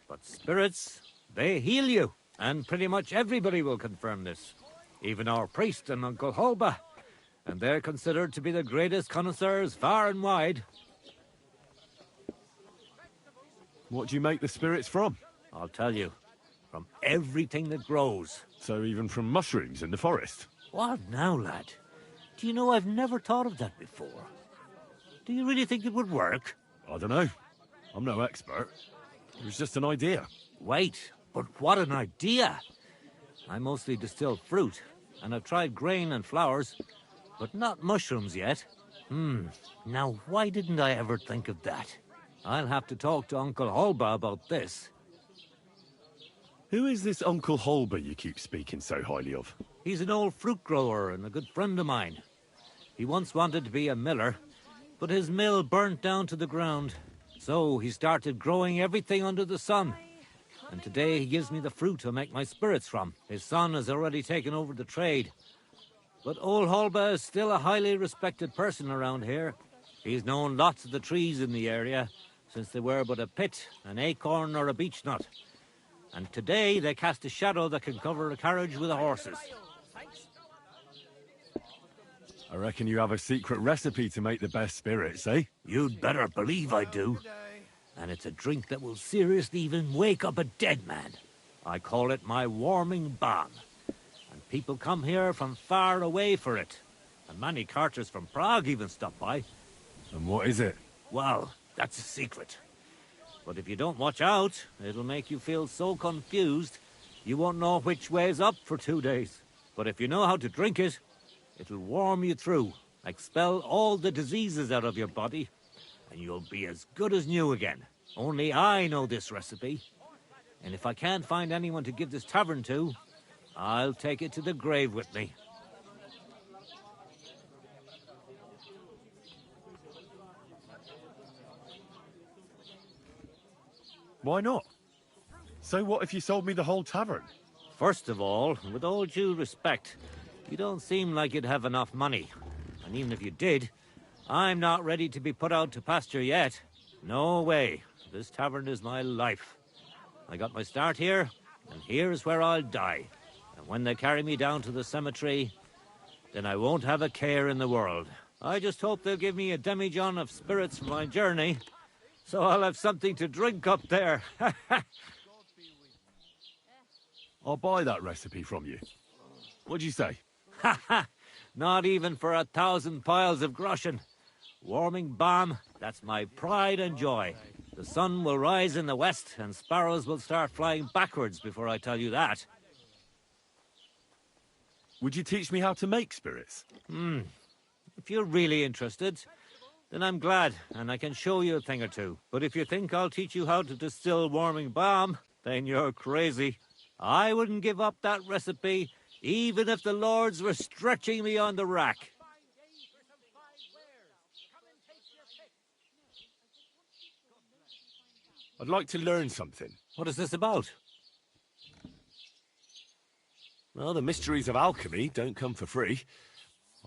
But spirits, they heal you. And pretty much everybody will confirm this. Even our priest and Uncle Holba. And they're considered to be the greatest connoisseurs far and wide. What do you make the spirits from? I'll tell you. From everything that grows. So even from mushrooms in the forest? What now, lad? Do you know I've never thought of that before? Do you really think it would work? I don't know. I'm no expert. It was just an idea. Wait, but what an idea! I mostly distill fruit, and I've tried grain and flowers, but not mushrooms yet. Now why didn't I ever think of that? I'll have to talk to Uncle Holba about this. Who is this Uncle Holba you keep speaking so highly of? He's an old fruit grower and a good friend of mine. He once wanted to be a miller, but his mill burnt down to the ground. So he started growing everything under the sun. And today he gives me the fruit to make my spirits from. His son has already taken over the trade. But old Holba is still a highly respected person around here. He's known lots of the trees in the area since they were but a pit, an acorn, or a beech nut. And today they cast a shadow that can cover a carriage with the horses. I reckon you have a secret recipe to make the best spirits, eh? You'd better believe I do. And it's a drink that will seriously even wake up a dead man. I call it my warming balm. And people come here from far away for it. And many carters from Prague even stop by. And what is it? Well, that's a secret. But if you don't watch out, it'll make you feel so confused, you won't know which way's up for 2 days. But if you know how to drink it, it'll warm you through, expel all the diseases out of your body, and you'll be as good as new again. Only I know this recipe. And if I can't find anyone to give this tavern to, I'll take it to the grave with me. Why not? So what if you sold me the whole tavern? First of all, with all due respect, you don't seem like you'd have enough money. And even if you did, I'm not ready to be put out to pasture yet. No way. This tavern is my life. I got my start here, and here's where I'll die. And when they carry me down to the cemetery, then I won't have a care in the world. I just hope they'll give me a demijohn of spirits for my journey, so I'll have something to drink up there. I'll buy that recipe from you. What'd you say? Ha ha! Not even for 1,000 piles of groschen. Warming balm, that's my pride and joy. The sun will rise in the west, and sparrows will start flying backwards before I tell you that. Would you teach me how to make spirits? If you're really interested, then I'm glad, and I can show you a thing or two. But if you think I'll teach you how to distill warming balm, then you're crazy. I wouldn't give up that recipe, even if the lords were stretching me on the rack. I'd like to learn something. What is this about? Well, the mysteries of alchemy don't come for free.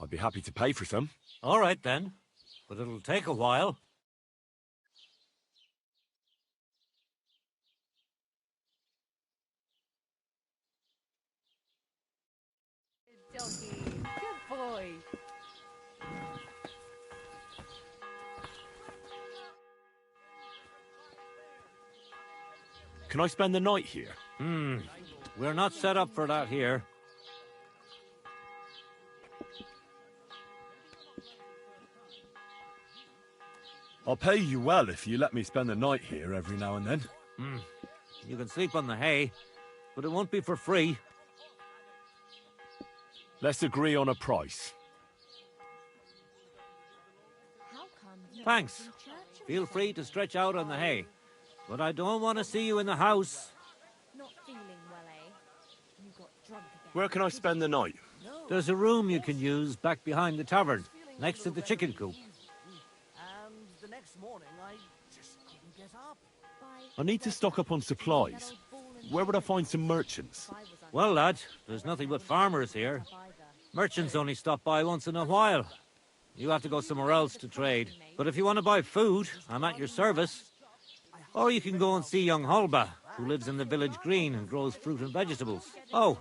I'd be happy to pay for some. All right, then. But it'll take a while. Doggy, good boy. Can I spend the night here? We're not set up for that here. I'll pay you well if you let me spend the night here every now and then. You can sleep on the hay, but it won't be for free. Let's agree on a price. Thanks. Feel free to stretch out on the hay. But I don't want to see you in the house. Not feeling well, eh? You got drunk again. Where can I spend the night? There's a room you can use back behind the tavern, next to the chicken coop. And the next morning, I just couldn't get up. I need to stock up on supplies. Where would I find some merchants? Well, lad, there's nothing but farmers here. Merchants only stop by once in a while. You have to go somewhere else to trade. But if you want to buy food, I'm at your service. Or you can go and see young Holba, who lives in the village green and grows fruit and vegetables. Oh,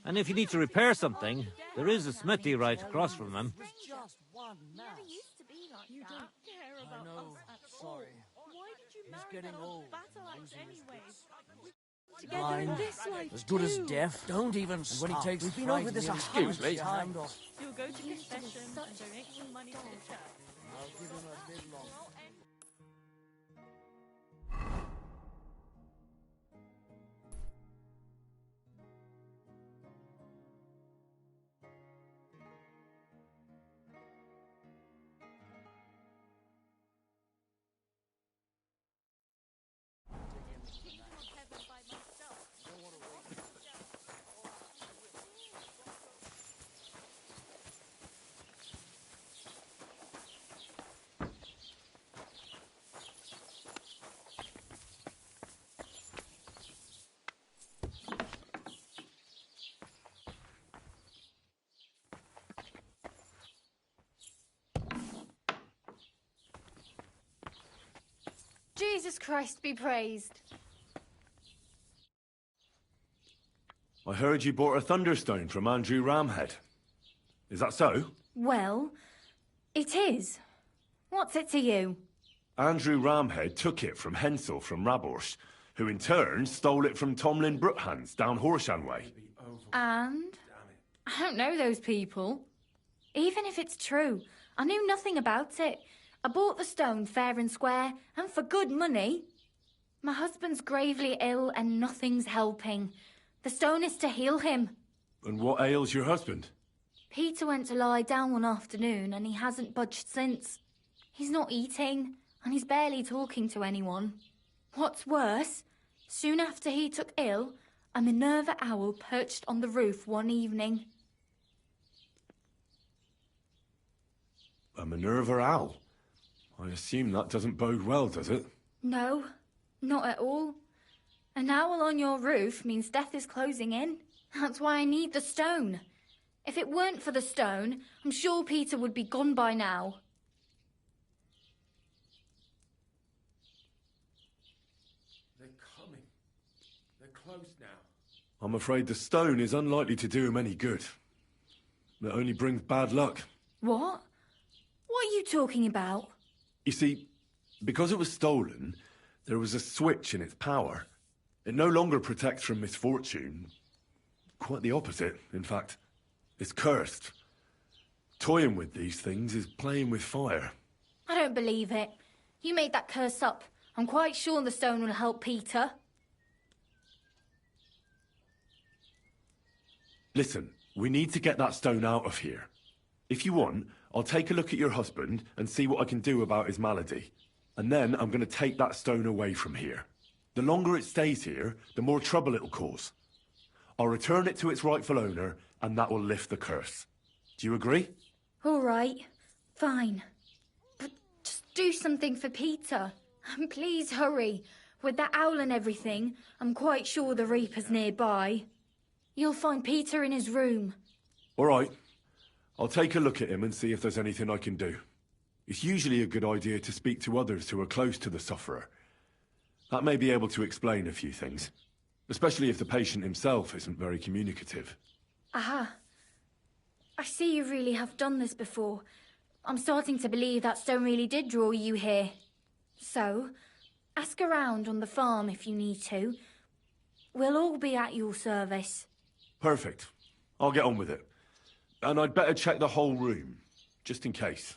and if you need to repair something, there is a smithy right across from him. Just one mouse. Used to be like You that. don't care about I know. us at Sorry. Why did you He's marry getting that old old. battle axe Losing his anyway? wits. Together in this life As good as too. deaf. Don't even stop. When he takes We've been over this Excuse me. time. You'll go to confession and donate some money to the church. I'll give him a big lump. Jesus Christ be praised. I heard you bought a Thunderstone from Andrew Ramhead. Is that so? Well, it is. What's it to you? Andrew Ramhead took it from Hensel from Raborsh, who in turn stole it from Tomlin Brookhans down Horshan way. And? I don't know those people. Even if it's true, I knew nothing about it. I bought the stone fair and square, and for good money. My husband's gravely ill and nothing's helping. The stone is to heal him. And what ails your husband? Peter went to lie down one afternoon and he hasn't budged since. He's not eating, and he's barely talking to anyone. What's worse, soon after he took ill, a Minerva owl perched on the roof one evening. A Minerva owl? I assume that doesn't bode well, does it? No, not at all. An owl on your roof means death is closing in. That's why I need the stone. If it weren't for the stone, I'm sure Peter would be gone by now. They're coming. They're close now. I'm afraid the stone is unlikely to do him any good. It only brings bad luck. What? What are you talking about? You see, because it was stolen, there was a switch in its power. It no longer protects from misfortune. Quite the opposite, in fact. It's cursed. Toying with these things is playing with fire. I don't believe it. You made that curse up. I'm quite sure the stone will help Peter. Listen, we need to get that stone out of here. If you want, I'll take a look at your husband and see what I can do about his malady. And then I'm going to take that stone away from here. The longer it stays here, the more trouble it'll cause. I'll return it to its rightful owner, and that will lift the curse. Do you agree? All right, fine. But just do something for Peter. And please hurry. With that owl and everything, I'm quite sure the Reaper's nearby. You'll find Peter in his room. All right. I'll take a look at him and see if there's anything I can do. It's usually a good idea to speak to others who are close to the sufferer. That may be able to explain a few things, especially if the patient himself isn't very communicative. Aha. I see you really have done this before. I'm starting to believe that stone really did draw you here. So, ask around on the farm if you need to. We'll all be at your service. Perfect. I'll get on with it. And I'd better check the whole room, just in case.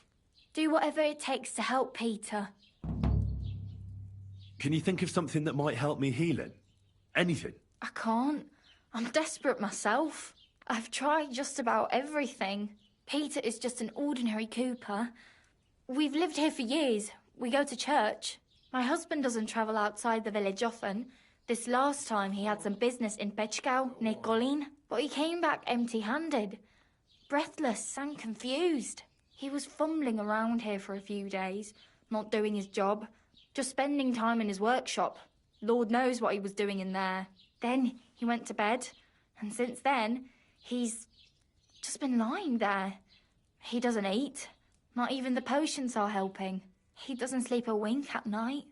Do whatever it takes to help Peter. Can you think of something that might help me healing? Anything? I can't. I'm desperate myself. I've tried just about everything. Peter is just an ordinary Cooper. We've lived here for years. We go to church. My husband doesn't travel outside the village often. This last time he had some business in Pechgau, near Golin, but he came back empty-handed. Breathless and confused. He was fumbling around here for a few days, not doing his job, just spending time in his workshop. Lord knows what he was doing in there. Then he went to bed, and since then, he's just been lying there. He doesn't eat. Not even the potions are helping. He doesn't sleep a wink at night.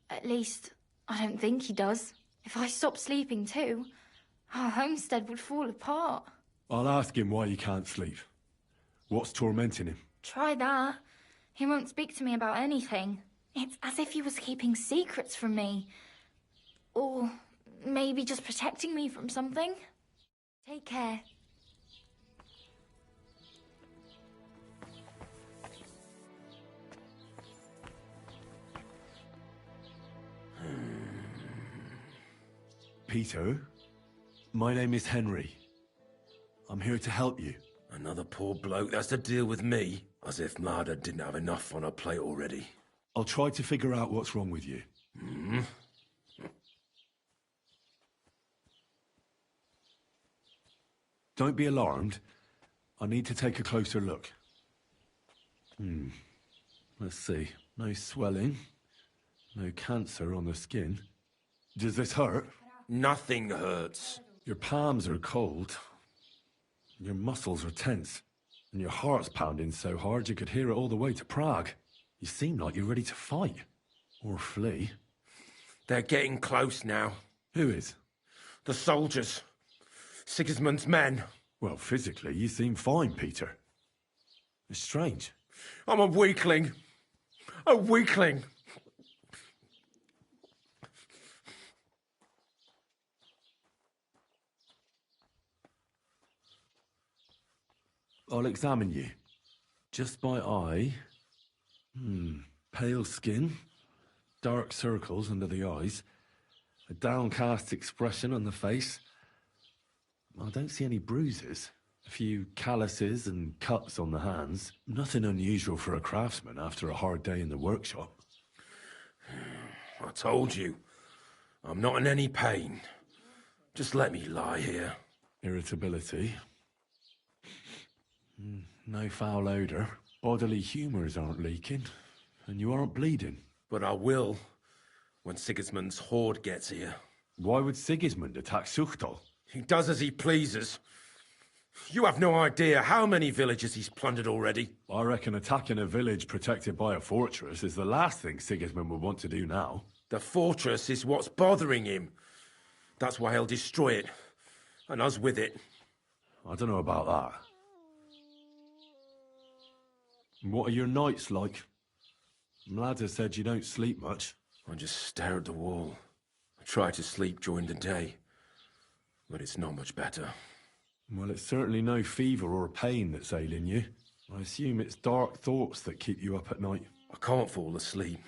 At least, I don't think he does. If I stopped sleeping too, our homestead would fall apart. I'll ask him why he can't sleep. What's tormenting him? Try that. He won't speak to me about anything. It's as if he was keeping secrets from me. Or maybe just protecting me from something. Take care. Peter, my name is Henry. I'm here to help you. Another poor bloke that's to deal with me, as if Marder didn't have enough on her plate already. I'll try to figure out what's wrong with you. Don't be alarmed. I need to take a closer look. Let's see. No swelling. No cancer on the skin. Does this hurt? Nothing hurts. Your palms are cold. Your muscles are tense. And your heart's pounding so hard you could hear it all the way to Prague. You seem like you're ready to fight. Or flee? They're getting close now. Who is? The soldiers. Sigismund's men. Well, physically, you seem fine, Peter. It's strange. I'm a weakling. A weakling. I'll examine you. Just by eye. Pale skin. Dark circles under the eyes. A downcast expression on the face. I don't see any bruises. A few calluses and cuts on the hands. Nothing unusual for a craftsman after a hard day in the workshop. I told you. I'm not in any pain. Just let me lie here. Irritability. No foul odour. Bodily humours aren't leaking. And you aren't bleeding. But I will, when Sigismund's horde gets here. Why would Sigismund attack Suchtal? He does as he pleases. You have no idea how many villages he's plundered already. I reckon attacking a village protected by a fortress is the last thing Sigismund would want to do now. The fortress is what's bothering him. That's why he'll destroy it. And us with it. I don't know about that. What are your nights like? Mlada said you don't sleep much. I just stare at the wall. I try to sleep during the day. But it's not much better. Well, it's certainly no fever or pain that's ailing you. I assume it's dark thoughts that keep you up at night. I can't fall asleep.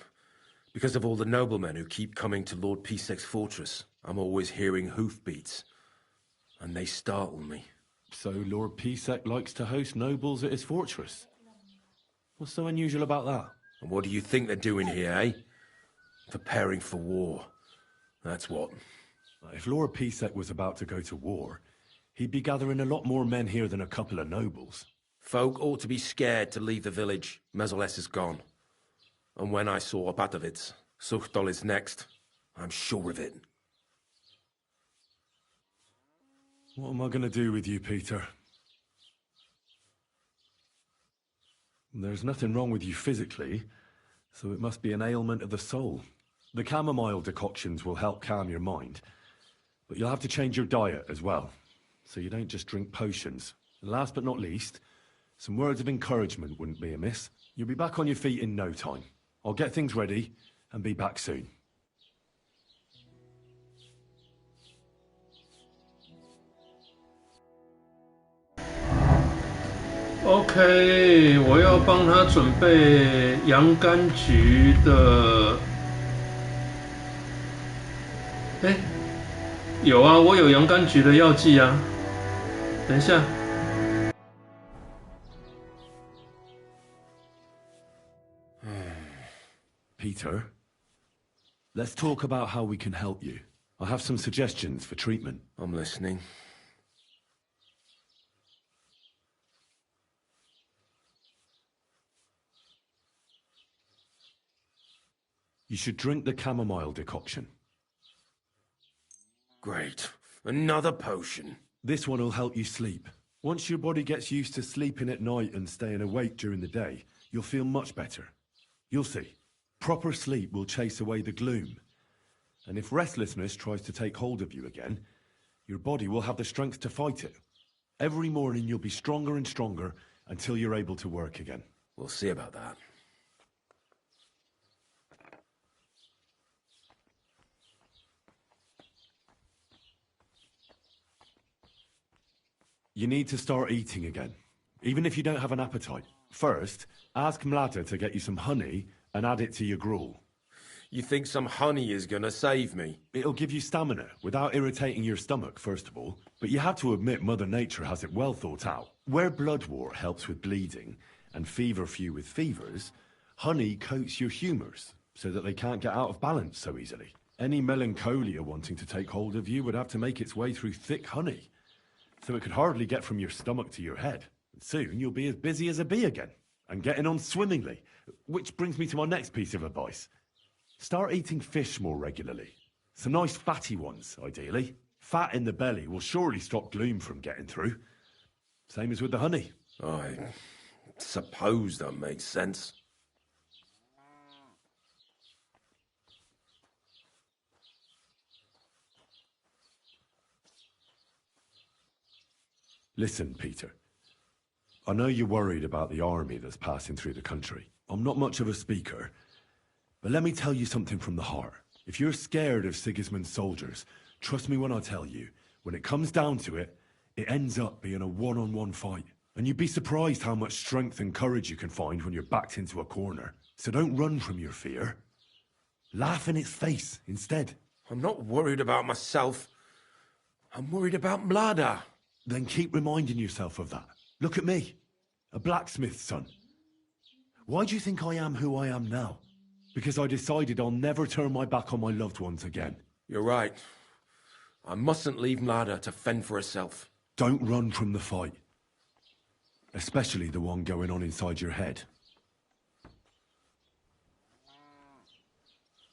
Because of all the noblemen who keep coming to Lord Pisek's fortress. I'm always hearing hoofbeats. And they startle me. So Lord Pisek likes to host nobles at his fortress? What's so unusual about that? And what do you think they're doing here, eh? Preparing for war. That's what. If Lord Pisek was about to go to war, he'd be gathering a lot more men here than a couple of nobles. Folk ought to be scared to leave the village. Mezoles is gone. And when I saw Opatovitz, Suchtol is next. I'm sure of it. What am I going to do with you, Peter? There's nothing wrong with you physically, so it must be an ailment of the soul. The chamomile decoctions will help calm your mind, but you'll have to change your diet as well, so you don't just drink potions. And last but not least, some words of encouragement wouldn't be amiss. You'll be back on your feet in no time. I'll get things ready and be back soon. OK， 我要帮他准备洋甘菊的。哎，有啊，我有洋甘菊的药剂啊。等一下。Peter, let's talk about how we can help you. I have some suggestions for treatment. I'm listening. You should drink the chamomile decoction. Great. Another potion. This one will help you sleep. Once your body gets used to sleeping at night and staying awake during the day, you'll feel much better. You'll see. Proper sleep will chase away the gloom. And if restlessness tries to take hold of you again, your body will have the strength to fight it. Every morning you'll be stronger and stronger until you're able to work again. We'll see about that. You need to start eating again, even if you don't have an appetite. First, ask Mlada to get you some honey and add it to your gruel. You think some honey is gonna save me? It'll give you stamina without irritating your stomach, first of all. But you have to admit Mother Nature has it well thought out. Where bloodwort helps with bleeding and feverfew with fevers, honey coats your humours so that they can't get out of balance so easily. Any melancholia wanting to take hold of you would have to make its way through thick honey. So it could hardly get from your stomach to your head. And soon you'll be as busy as a bee again, and getting on swimmingly. Which brings me to my next piece of advice. Start eating fish more regularly. Some nice fatty ones, ideally. Fat in the belly will surely stop gloom from getting through. Same as with the honey. I suppose that makes sense. Listen, Peter. I know you're worried about the army that's passing through the country. I'm not much of a speaker, but let me tell you something from the heart. If you're scared of Sigismund's soldiers, trust me when I tell you, when it comes down to it, it ends up being a one-on-one fight. And you'd be surprised how much strength and courage you can find when you're backed into a corner. So don't run from your fear. Laugh in its face instead. I'm not worried about myself. I'm worried about Mlada. Then keep reminding yourself of that. Look at me, a blacksmith's son. Why do you think I am who I am now? Because I decided I'll never turn my back on my loved ones again. You're right. I mustn't leave Mlada to fend for herself. Don't run from the fight. Especially the one going on inside your head.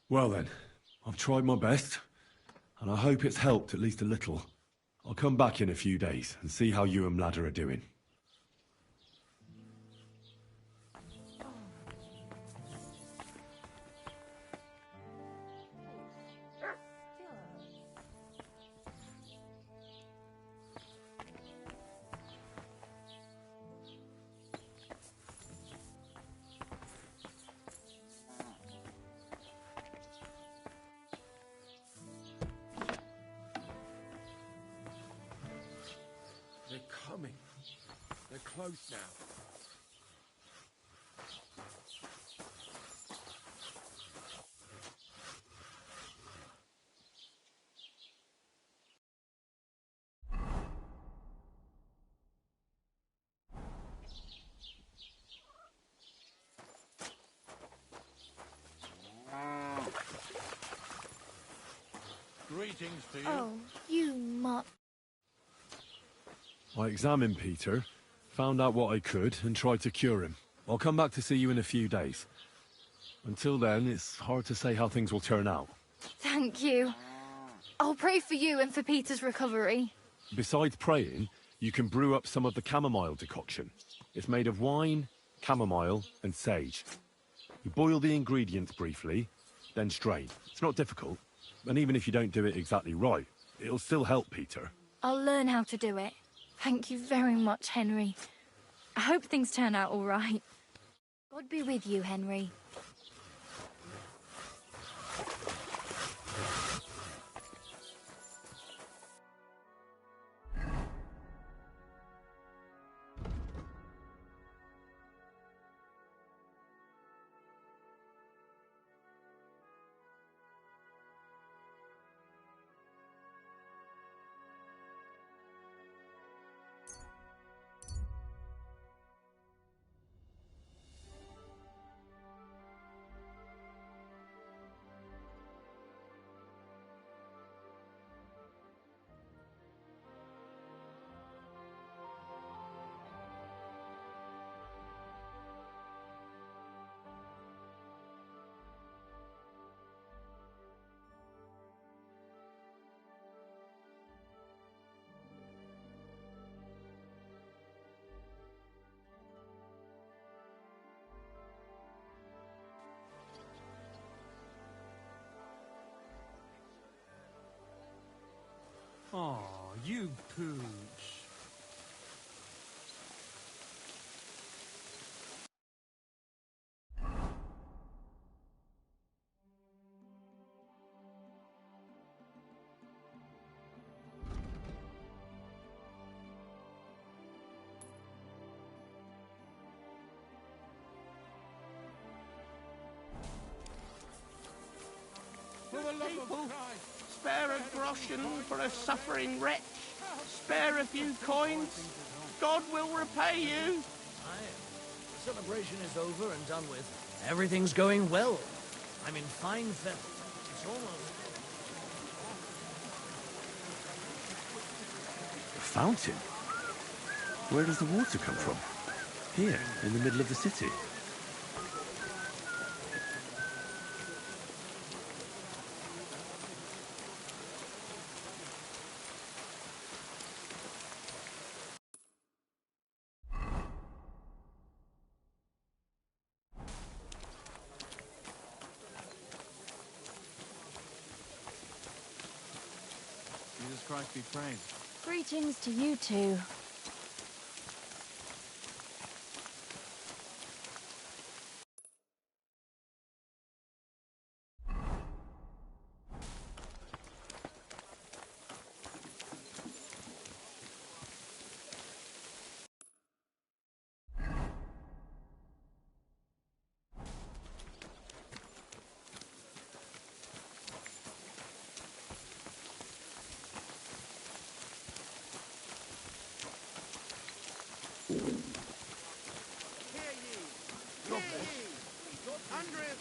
Well then, I've tried my best, and I hope it's helped at least a little. I'll come back in a few days and see how you and Mlada are doing. They're coming. They're close now. Greetings to you. Oh, you mutt. I examined Peter, found out what I could, and tried to cure him. I'll come back to see you in a few days. Until then, it's hard to say how things will turn out. Thank you. I'll pray for you and for Peter's recovery. Besides praying, you can brew up some of the chamomile decoction. It's made of wine, chamomile, and sage. You boil the ingredients briefly, then strain. It's not difficult, and even if you don't do it exactly right, it'll still help Peter. I'll learn how to do it. Thank you very much, Henry. I hope things turn out all right. God be with you, Henry. Aw, you pooch. For the love of Christ. Spare a groschen for a suffering wretch. Spare a few coins. God will repay you. The celebration is over and done with. Everything's going well. I'm in fine feather. It's almost... A fountain? Where does the water come from? Here, in the middle of the city. Jesus Christ be praised. Greetings to you two. Andreas!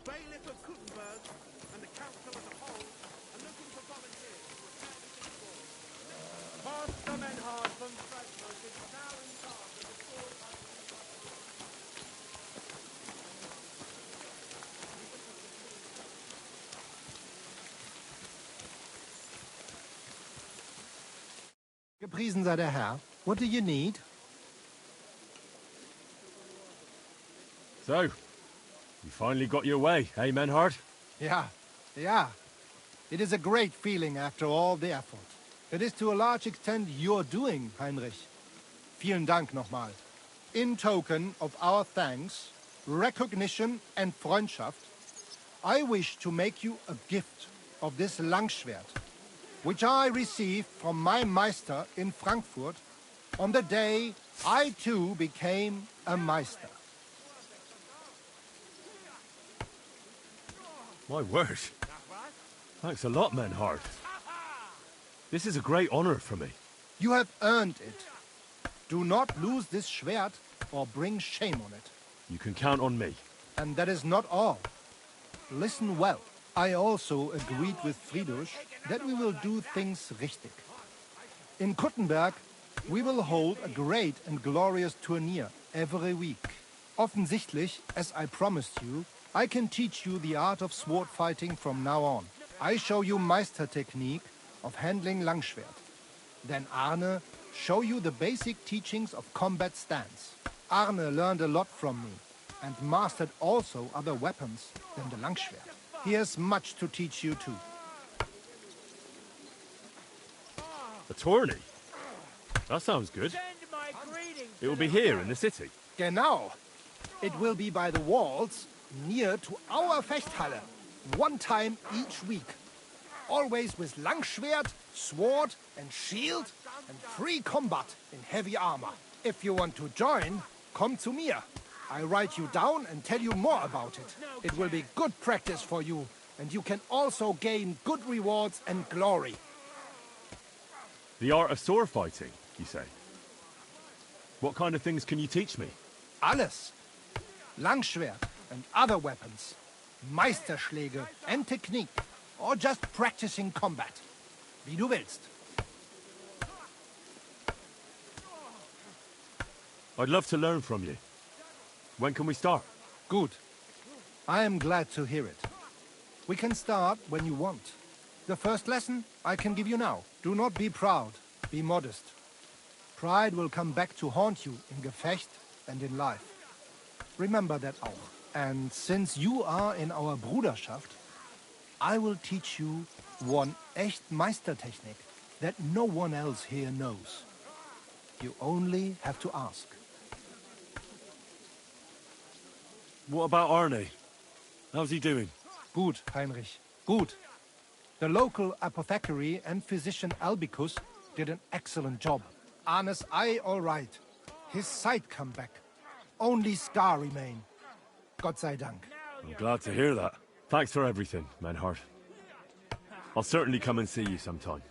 Bailiff of Kuttenberg and the council as a whole are looking for volunteers to repair the pitfall. Master Menhard von Strasbourg is now in charge of the sword fighting. Gepriesen sei der Herr. What do you need? So, you finally got your way, eh, Menhard? Yeah. It is a great feeling after all the effort. It is to a large extent your doing, Heinrich. Vielen Dank nochmal. In token of our thanks, recognition and Freundschaft, I wish to make you a gift of this Langschwert, which I received from my Meister in Frankfurt on the day I too became a Meister. My word. Thanks a lot, Menhard. This is a great honor for me. You have earned it. Do not lose this Schwert or bring shame on it. You can count on me. And that is not all. Listen well. I also agreed with Friedrich that we will do things richtig. In Kuttenberg, we will hold a great and glorious tourney every week. Offensichtlich, as I promised you, I can teach you the art of sword fighting from now on. I show you Meister technique of handling Langschwert. Then Arne show you the basic teachings of combat stance. Arne learned a lot from me and mastered also other weapons than the Langschwert. He has much to teach you too. A tourney? That sounds good. It will be here in the city. Genau. It will be by the walls near to our Fechthalle, one time each week. Always with Langschwert, sword and shield and free combat in heavy armor. If you want to join, come to me. I write you down and tell you more about it. It will be good practice for you, and you can also gain good rewards and glory. The art of sword fighting, you say? What kind of things can you teach me? Alles. Langschwert and other weapons. Meisterschläge and technique. Or just practicing combat. Wie du willst. I'd love to learn from you. When can we start? Good. I am glad to hear it. We can start when you want. The first lesson I can give you now. Do not be proud. Be modest. Pride will come back to haunt you in Gefecht and in life. Remember that auch. And since you are in our Bruderschaft, I will teach you one echt Meistertechnik that no one else here knows. You only have to ask. What about Arne? How's he doing? Good, Heinrich. Good. The local apothecary and physician Albicus did an excellent job. Arne's eye all right. His sight come back. Only scar remain. Gott sei Dank. I'm glad to hear that. Thanks for everything, Menhard. I'll certainly come and see you sometime.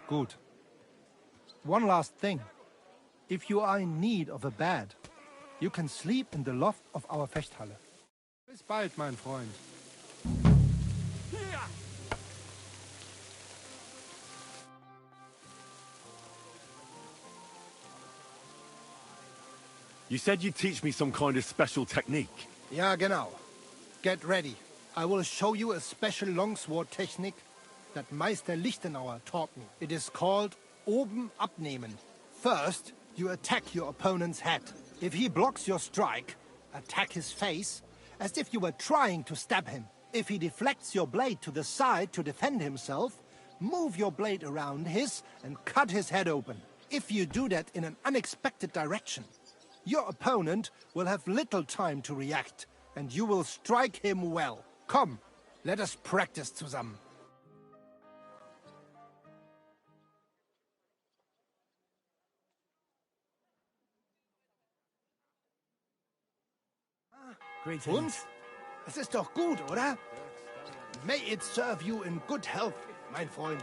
Good. One last thing. If you are in need of a bed, you can sleep in the loft of our Fechthalle. Bis bald, mein Freund. You said you'd teach me some kind of special technique. Ja, genau. Get ready. I will show you a special longsword technique that Meister Lichtenauer taught me. It is called Oben abnehmen. First, you attack your opponent's head. If he blocks your strike, attack his face as if you were trying to stab him. If he deflects your blade to the side to defend himself, move your blade around his and cut his head open. If you do that in an unexpected direction, your opponent will have little time to react, and you will strike him well. Come, let us practice zusammen. Greetings. Und? Es ist doch gut, oder? May it serve you in good health, mein Freund.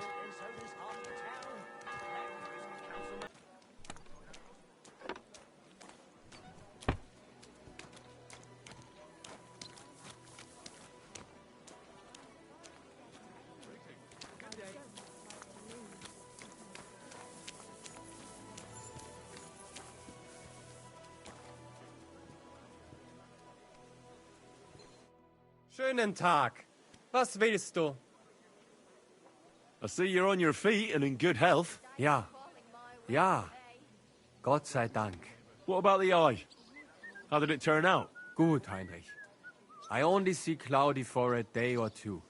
Schönen Tag. Was willst du? I see you're on your feet and in good health. Ja. Ja. Gott sei Dank. What about the eye? How did it turn out? Gut, Heinrich. I only see cloudy for a day or two.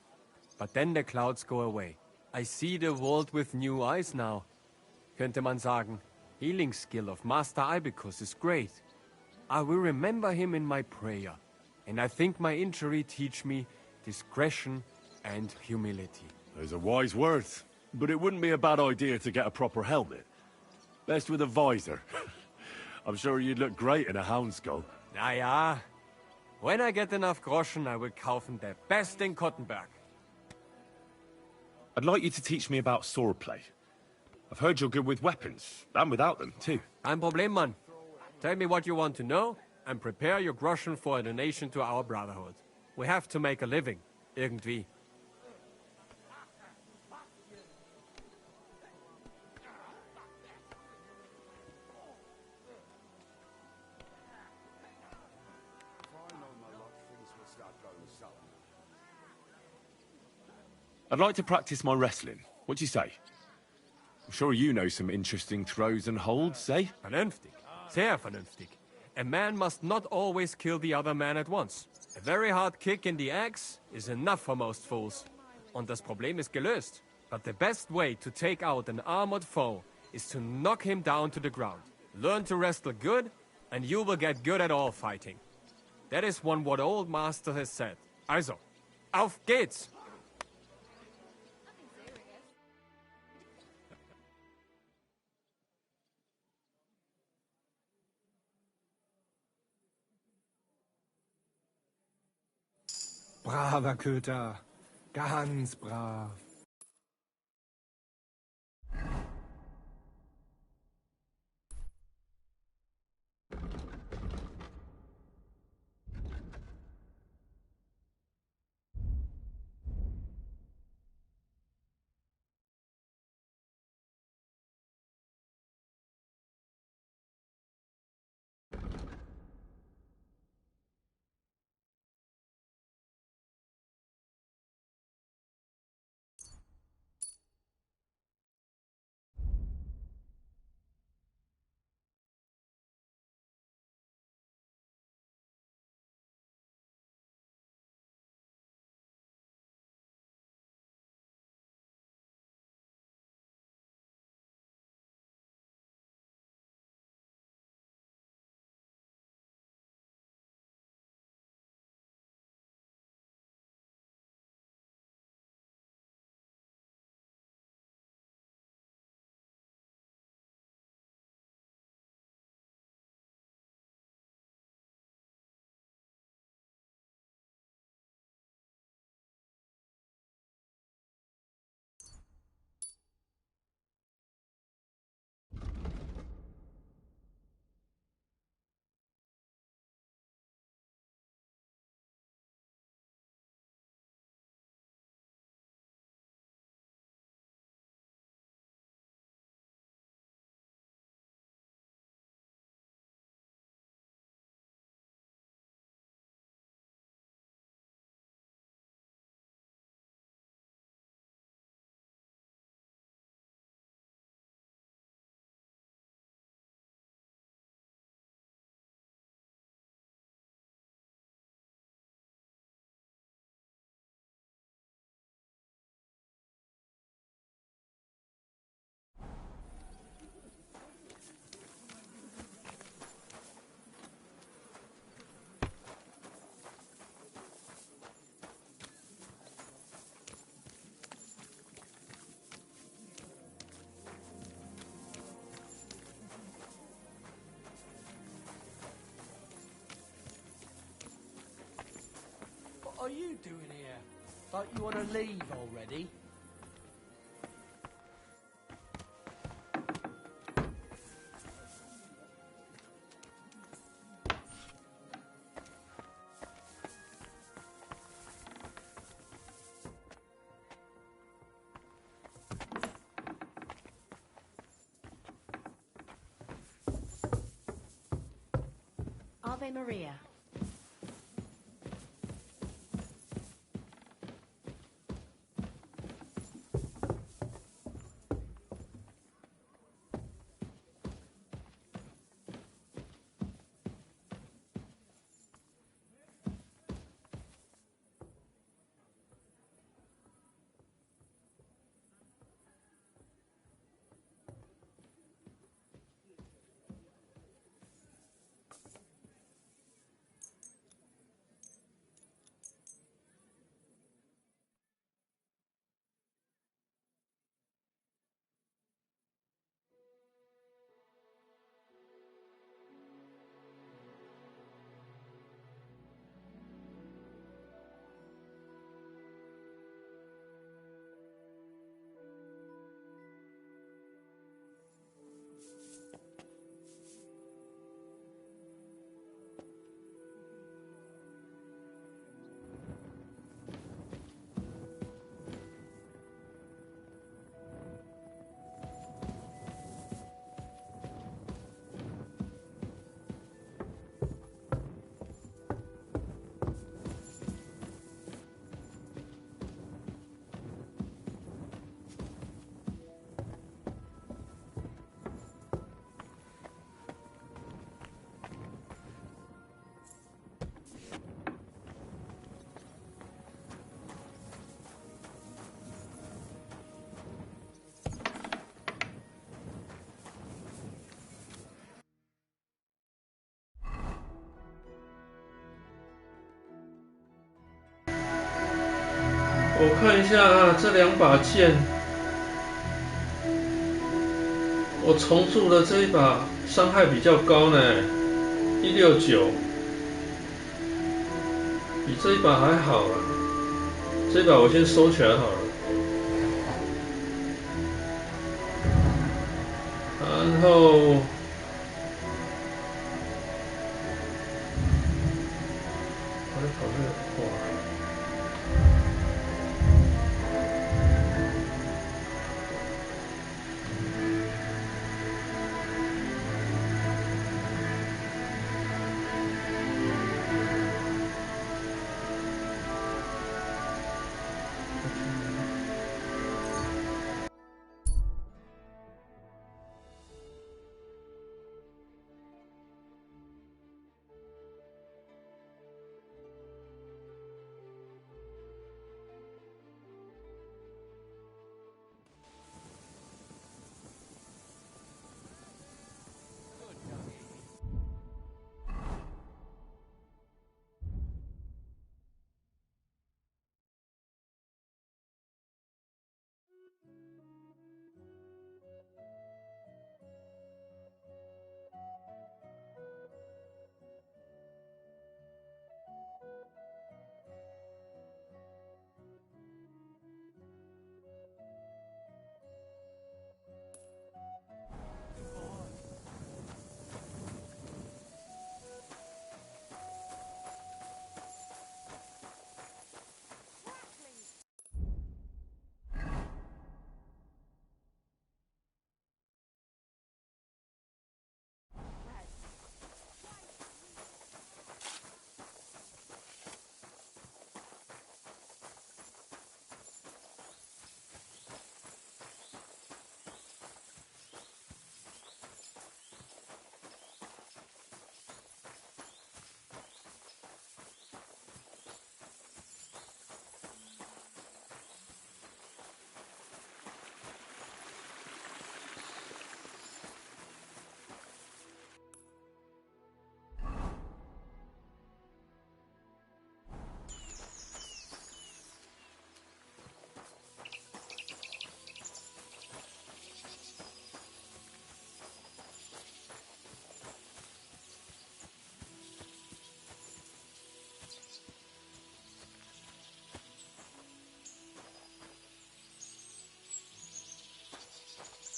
But then the clouds go away. I see the world with new eyes now. Könnte man sagen, healing skill of Master Ibicus is great. I will remember him in my prayer. And I think my injury teach me discretion and humility. Those are wise words. But it wouldn't be a bad idea to get a proper helmet. Best with a visor. I'm sure you'd look great in a hound skull. Ja, ja. When I get enough groschen, I will kaufen the best in Kottenberg. I'd like you to teach me about swordplay. I've heard you're good with weapons, and without them, too. Kein Problem, Mann. Tell me what you want to know, and prepare your groschen for a donation to our brotherhood. We have to make a living. Irgendwie. I'd like to practice my wrestling. What do you say? I'm sure you know some interesting throws and holds, eh? Vernünftig. Sehr vernünftig. A man must not always kill the other man at once. A very hard kick in the axe is enough for most fools. Und das Problem ist gelöst. But the best way to take out an armored foe is to knock him down to the ground. Learn to wrestle good, and you will get good at all fighting. That is what old master has said. Also, auf geht's! Braver Köter. Ganz brav. What are you doing here? Don't you want to leave already? Ave Maria. 我看一下啊，这2把剑，我重铸的这一把伤害比较高呢，169，比这一把还好了。这一把我先收起来好了。然后。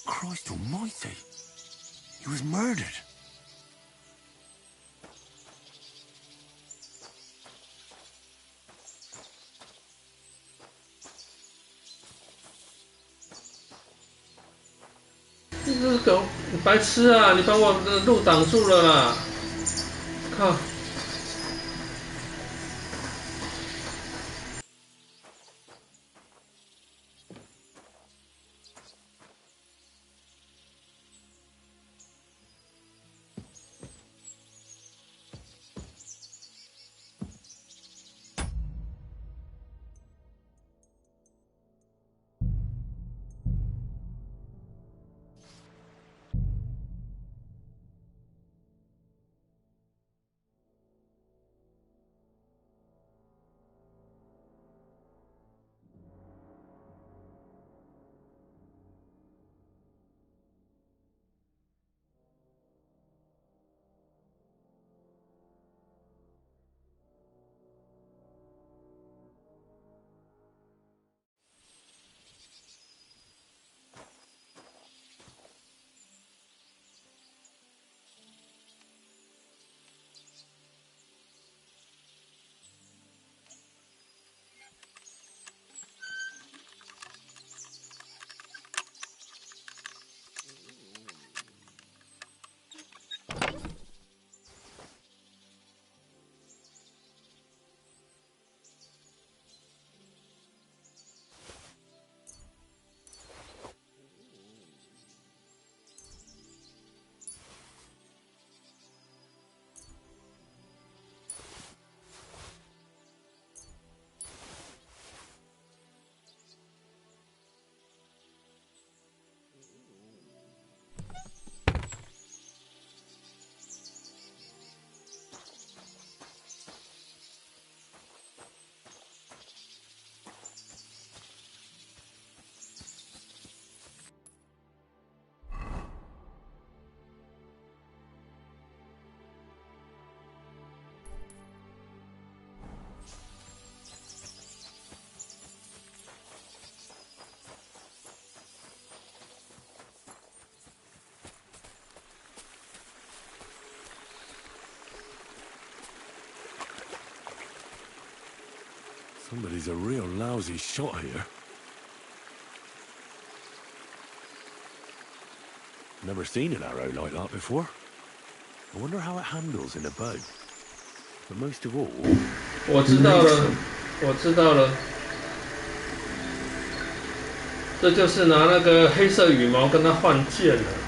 Christ almighty! He was murdered.你这狗，你白痴啊！你把我的路挡住了啦！靠！ Somebody's a real lousy shot here. Never seen an arrow like that before. I wonder how it handles in a bow. But most of all... 我知道了，我知道了。这就是拿那个黑色羽毛跟它换剑了。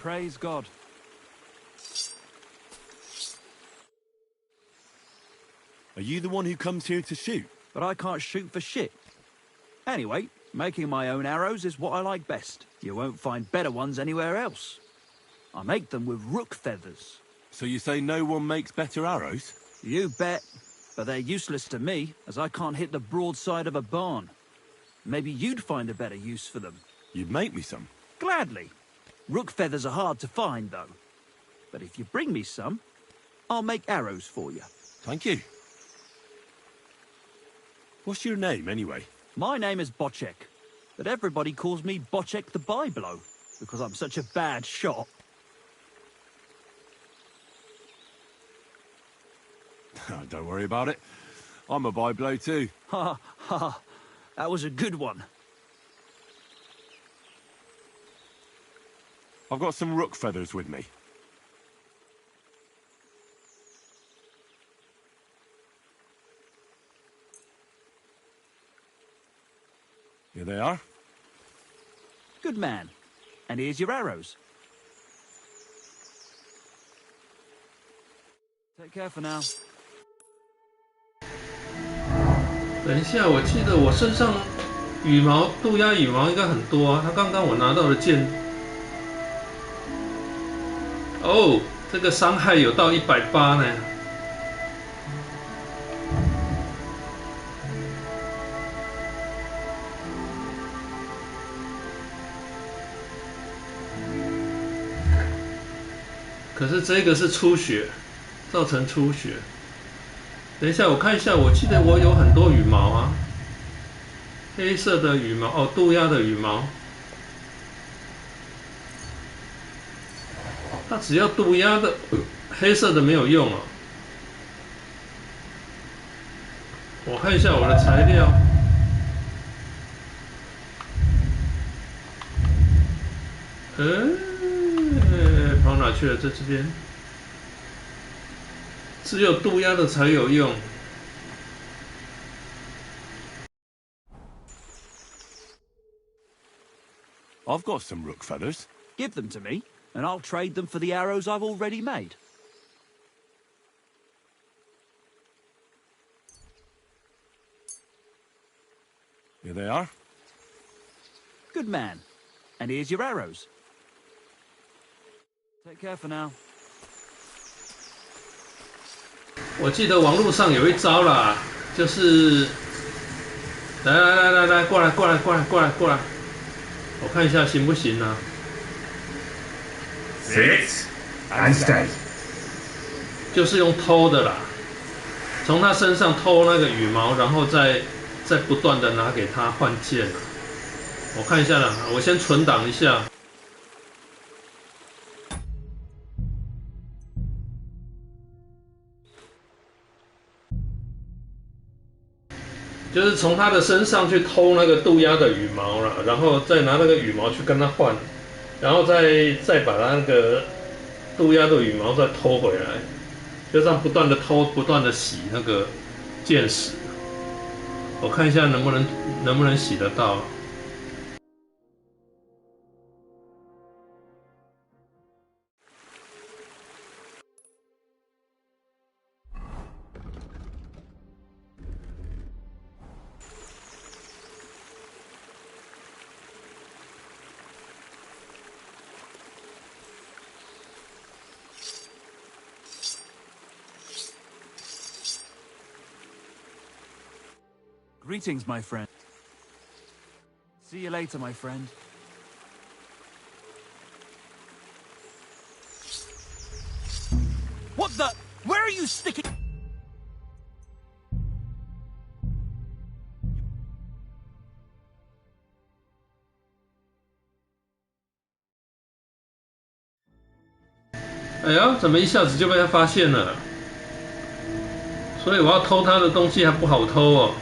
Praise God. Are you the one who comes here to shoot? But I can't shoot for shit. Anyway, making my own arrows is what I like best. You won't find better ones anywhere else. I make them with rook feathers. So you say no one makes better arrows? You bet. But they're useless to me, as I can't hit the broadside of a barn. Maybe you'd find a better use for them. You'd make me some? Gladly. Rook feathers are hard to find, though. But if you bring me some, I'll make arrows for you. Thank you. What's your name, anyway? My name is Bocek, but everybody calls me Bocek the Byblow, because I'm such a bad shot. Don't worry about it. I'm a byblow too. Ha ha, that was a good one. I've got some rook feathers with me. Here they are. Good man. And here's your arrows. Take care for now. 等一下，我记得我身上羽毛，渡鸦羽毛应该很多啊。他刚刚我拿到的剑，哦，这个伤害有到180呢。可是这个是出血，造成出血。等一下，我看一下，我记得我有很多羽毛啊，黑色的羽毛，哦，渡鸦的羽毛。它只要渡鸦的，黑色的没有用啊。我看一下我的材料。跑哪去了？在这边。只有渡鸦的才有用。I've got some rook feathers. Give them to me, and I'll trade them for the arrows I've already made. Here they are. Good man. And here's your arrows. Take care for now. 我记得网络上有一招啦，就是来，过来，我看一下行不行啊 ？Sit and stay。就是用偷的啦，从他身上偷那个羽毛，然后再不断的拿给他换剑啊。我看一下啦，我先存档一下。就是从他的身上去偷那个渡鸦的羽毛了，然后再拿那个羽毛去跟他换，然后再把他那个渡鸦的羽毛再偷回来，就这样不断的偷，不断的洗那个剑矢。我看一下能不能洗得到。Greetings, my friend. See you later, my friend. What the? Where are you sticking?哎呀，怎么一下子就被他发现了？所以我要偷他的东西还不好偷哦。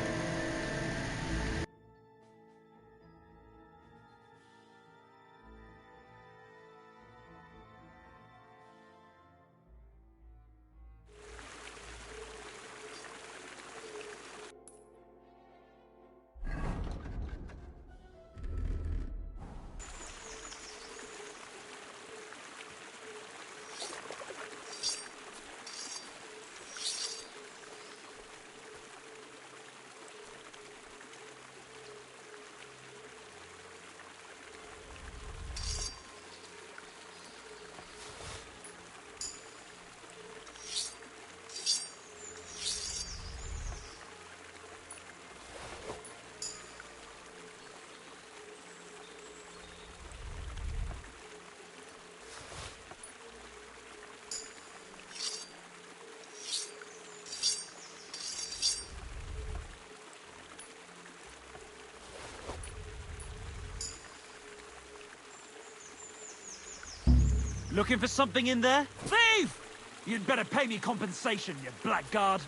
Looking for something in there? Thief! You'd better pay me compensation, you blackguard.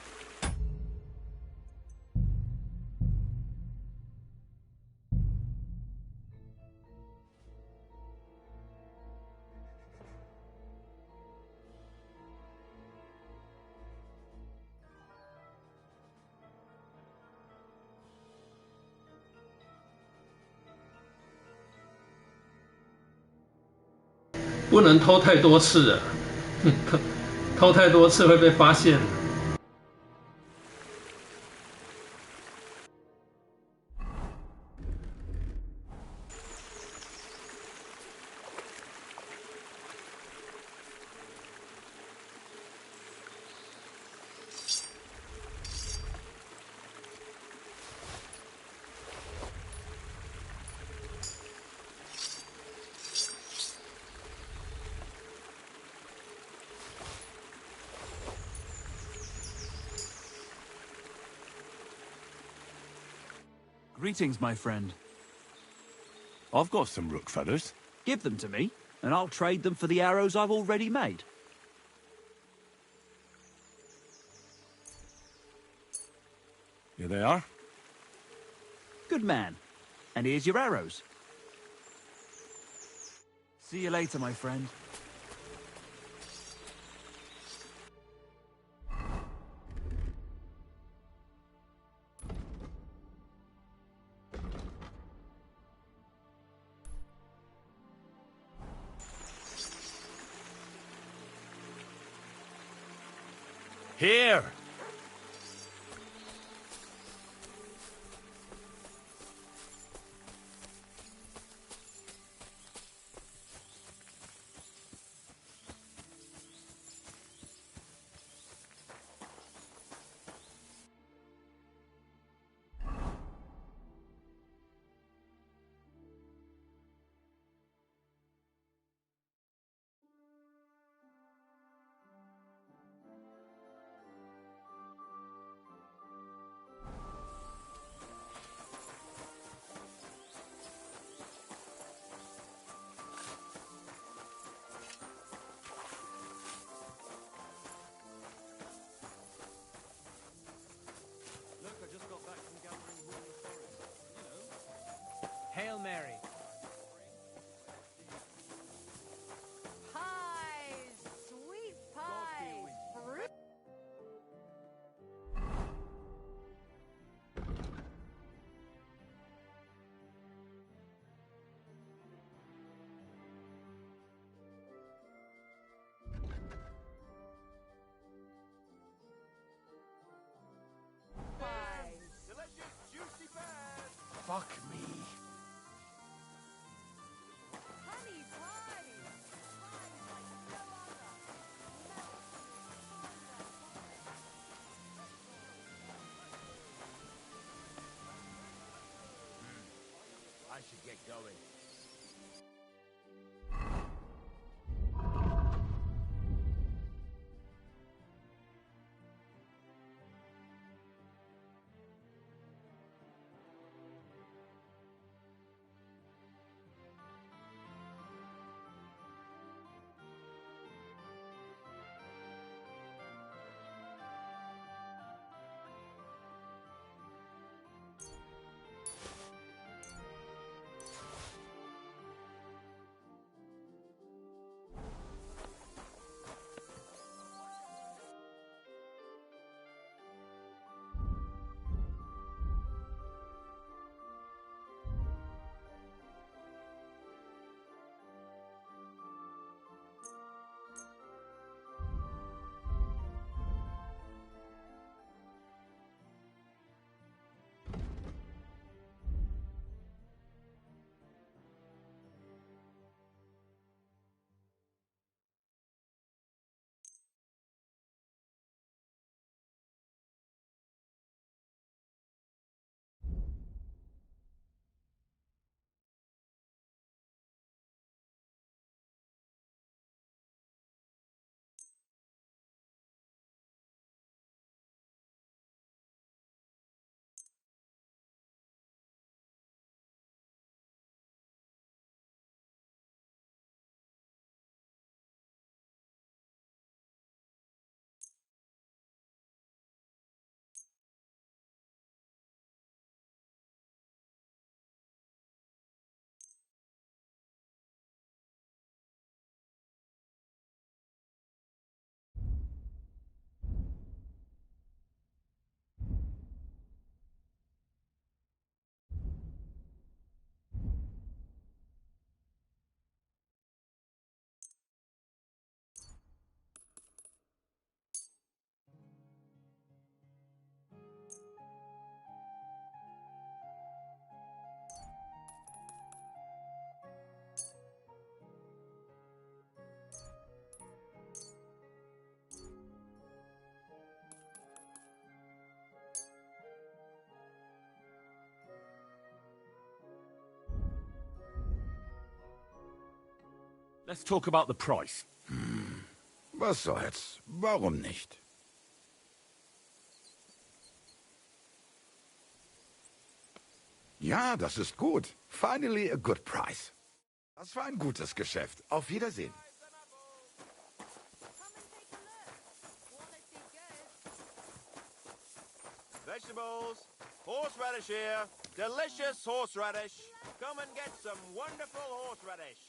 不能偷太多次啊，偷太多次会被发现。Greetings, my friend. I've got some rook feathers. Give them to me, and I'll trade them for the arrows I've already made. Here they are. Good man. And here's your arrows. See you later, my friend. Here! Hail Mary. Pies! Sweet pies! Fruit. Fuck me. should get going. Let's talk about the price. Was soll's? Warum nicht? Ja, das ist gut. Finally a good price. Das war ein gutes Geschäft. Auf Wiedersehen. Vegetables. Horseradish here. Delicious horseradish. Come and get some wonderful horseradish.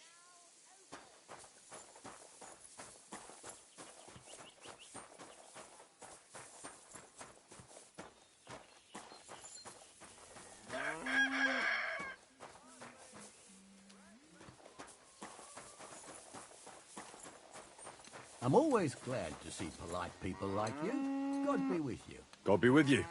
I'm always glad to see polite people like you. God be with you. God be with you.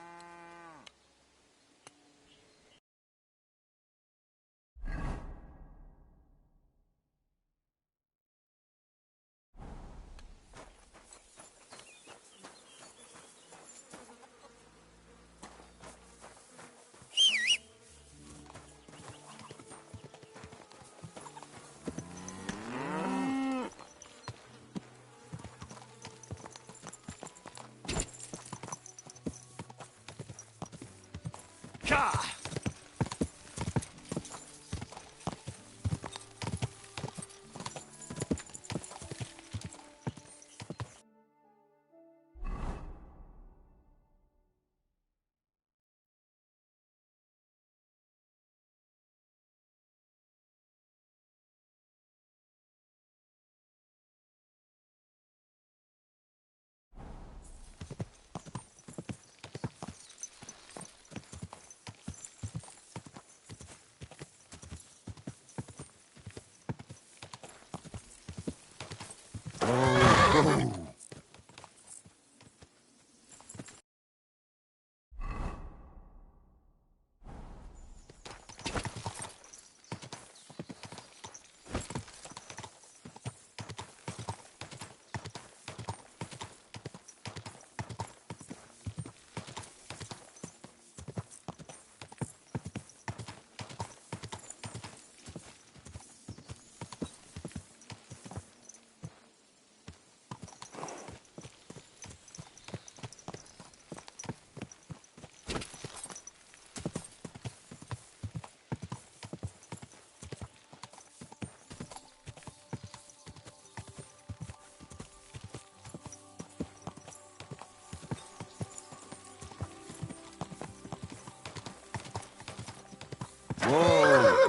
Whoa!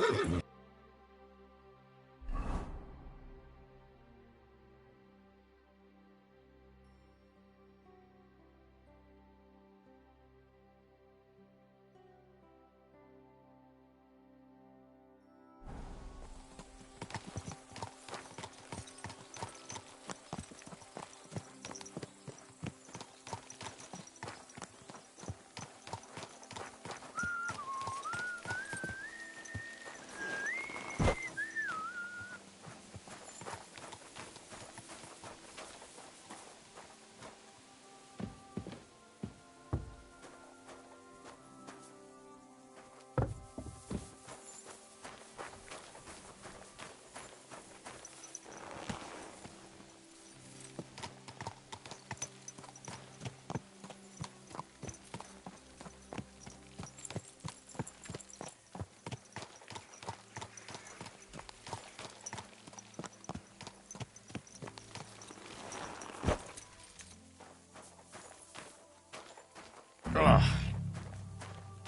Ugh.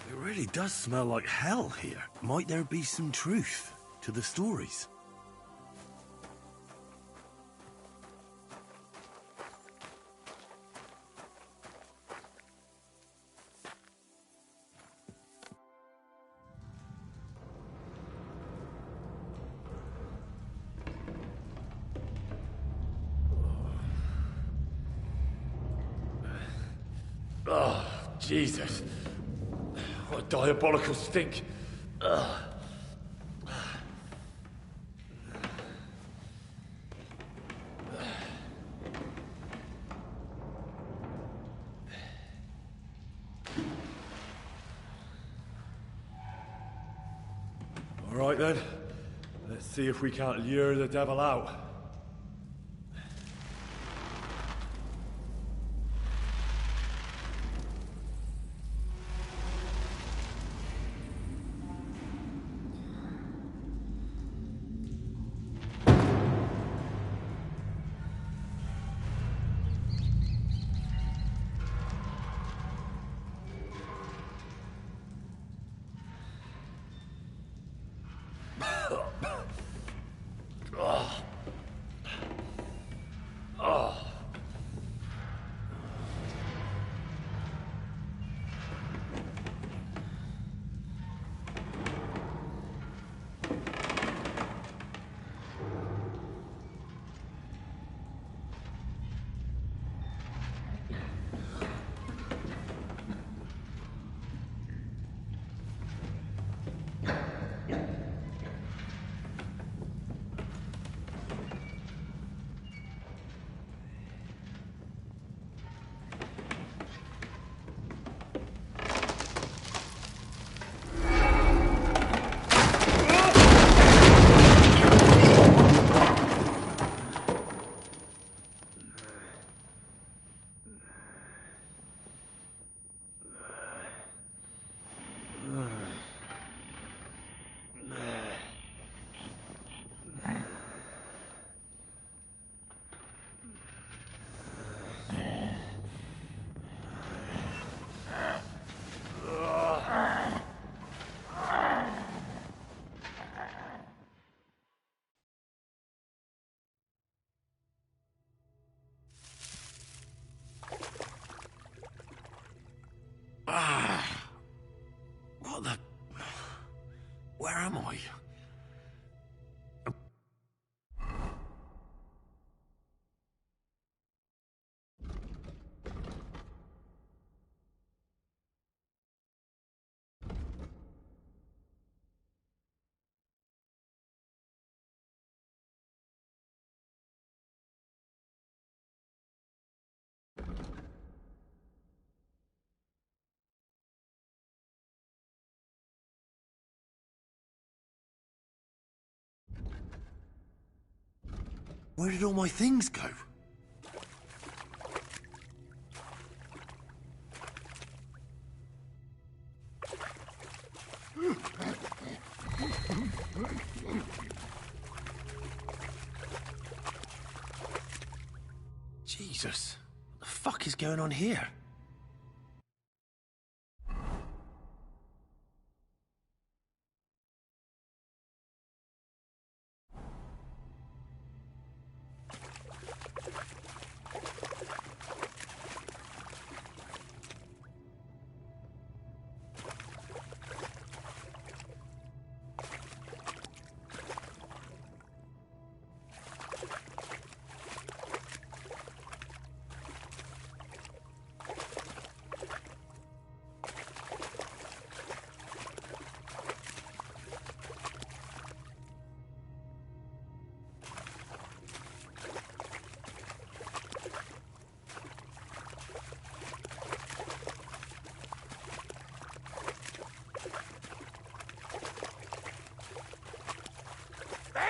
It really does smell like hell here. Might there be some truth to the stories? Oh, Jesus. What a diabolical stink. Ugh. All right then. Let's see if we can't lure the devil out. What the... Where am I? Where did all my things go? Jesus, what the fuck is going on here?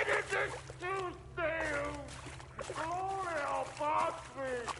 Why did this tooth fail? Glory, I'll box me.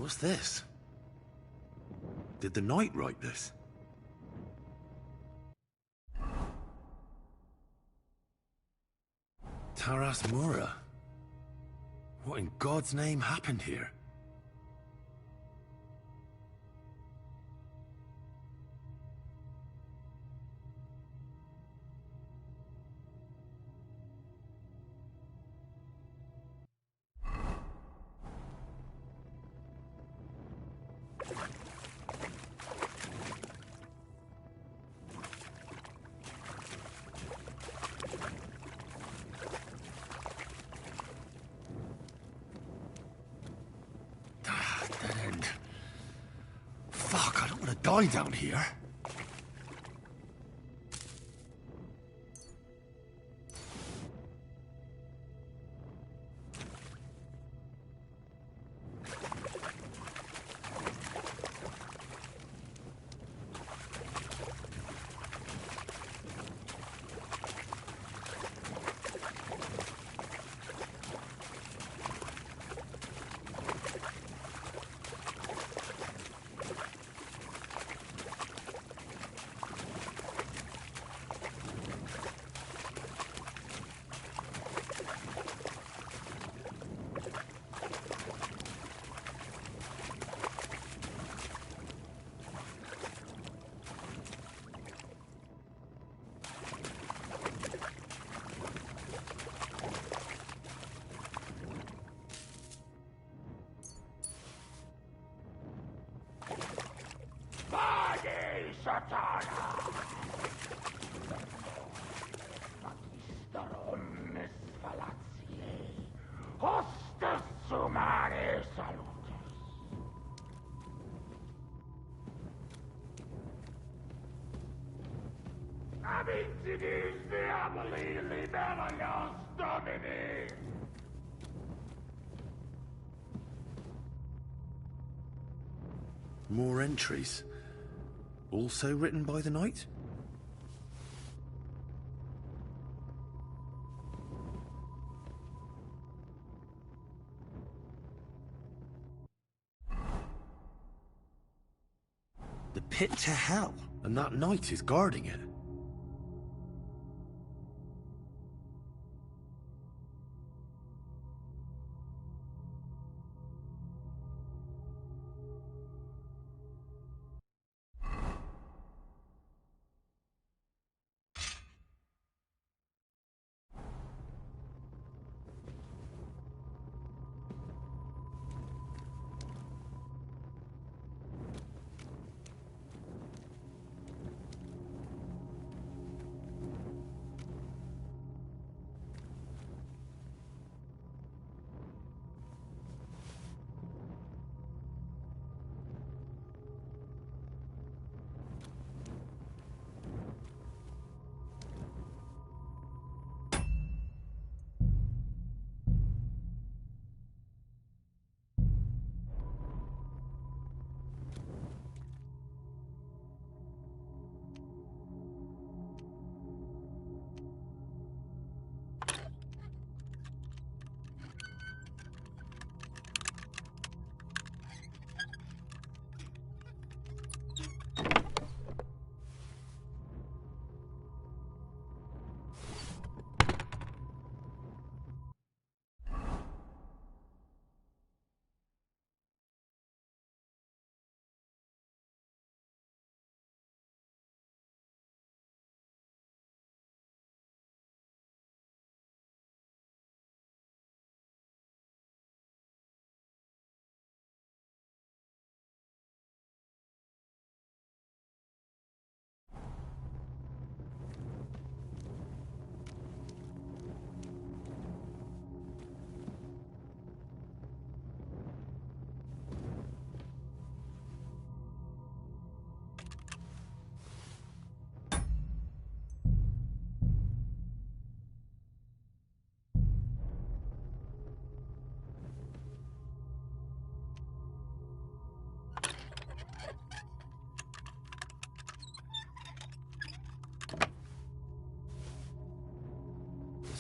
What's this? Did the knight write this? Taras Mura. What in God's name happened here? Fuck, I don't want to die down here. More entries. Also written by the knight? The pit to hell, and that knight is guarding it.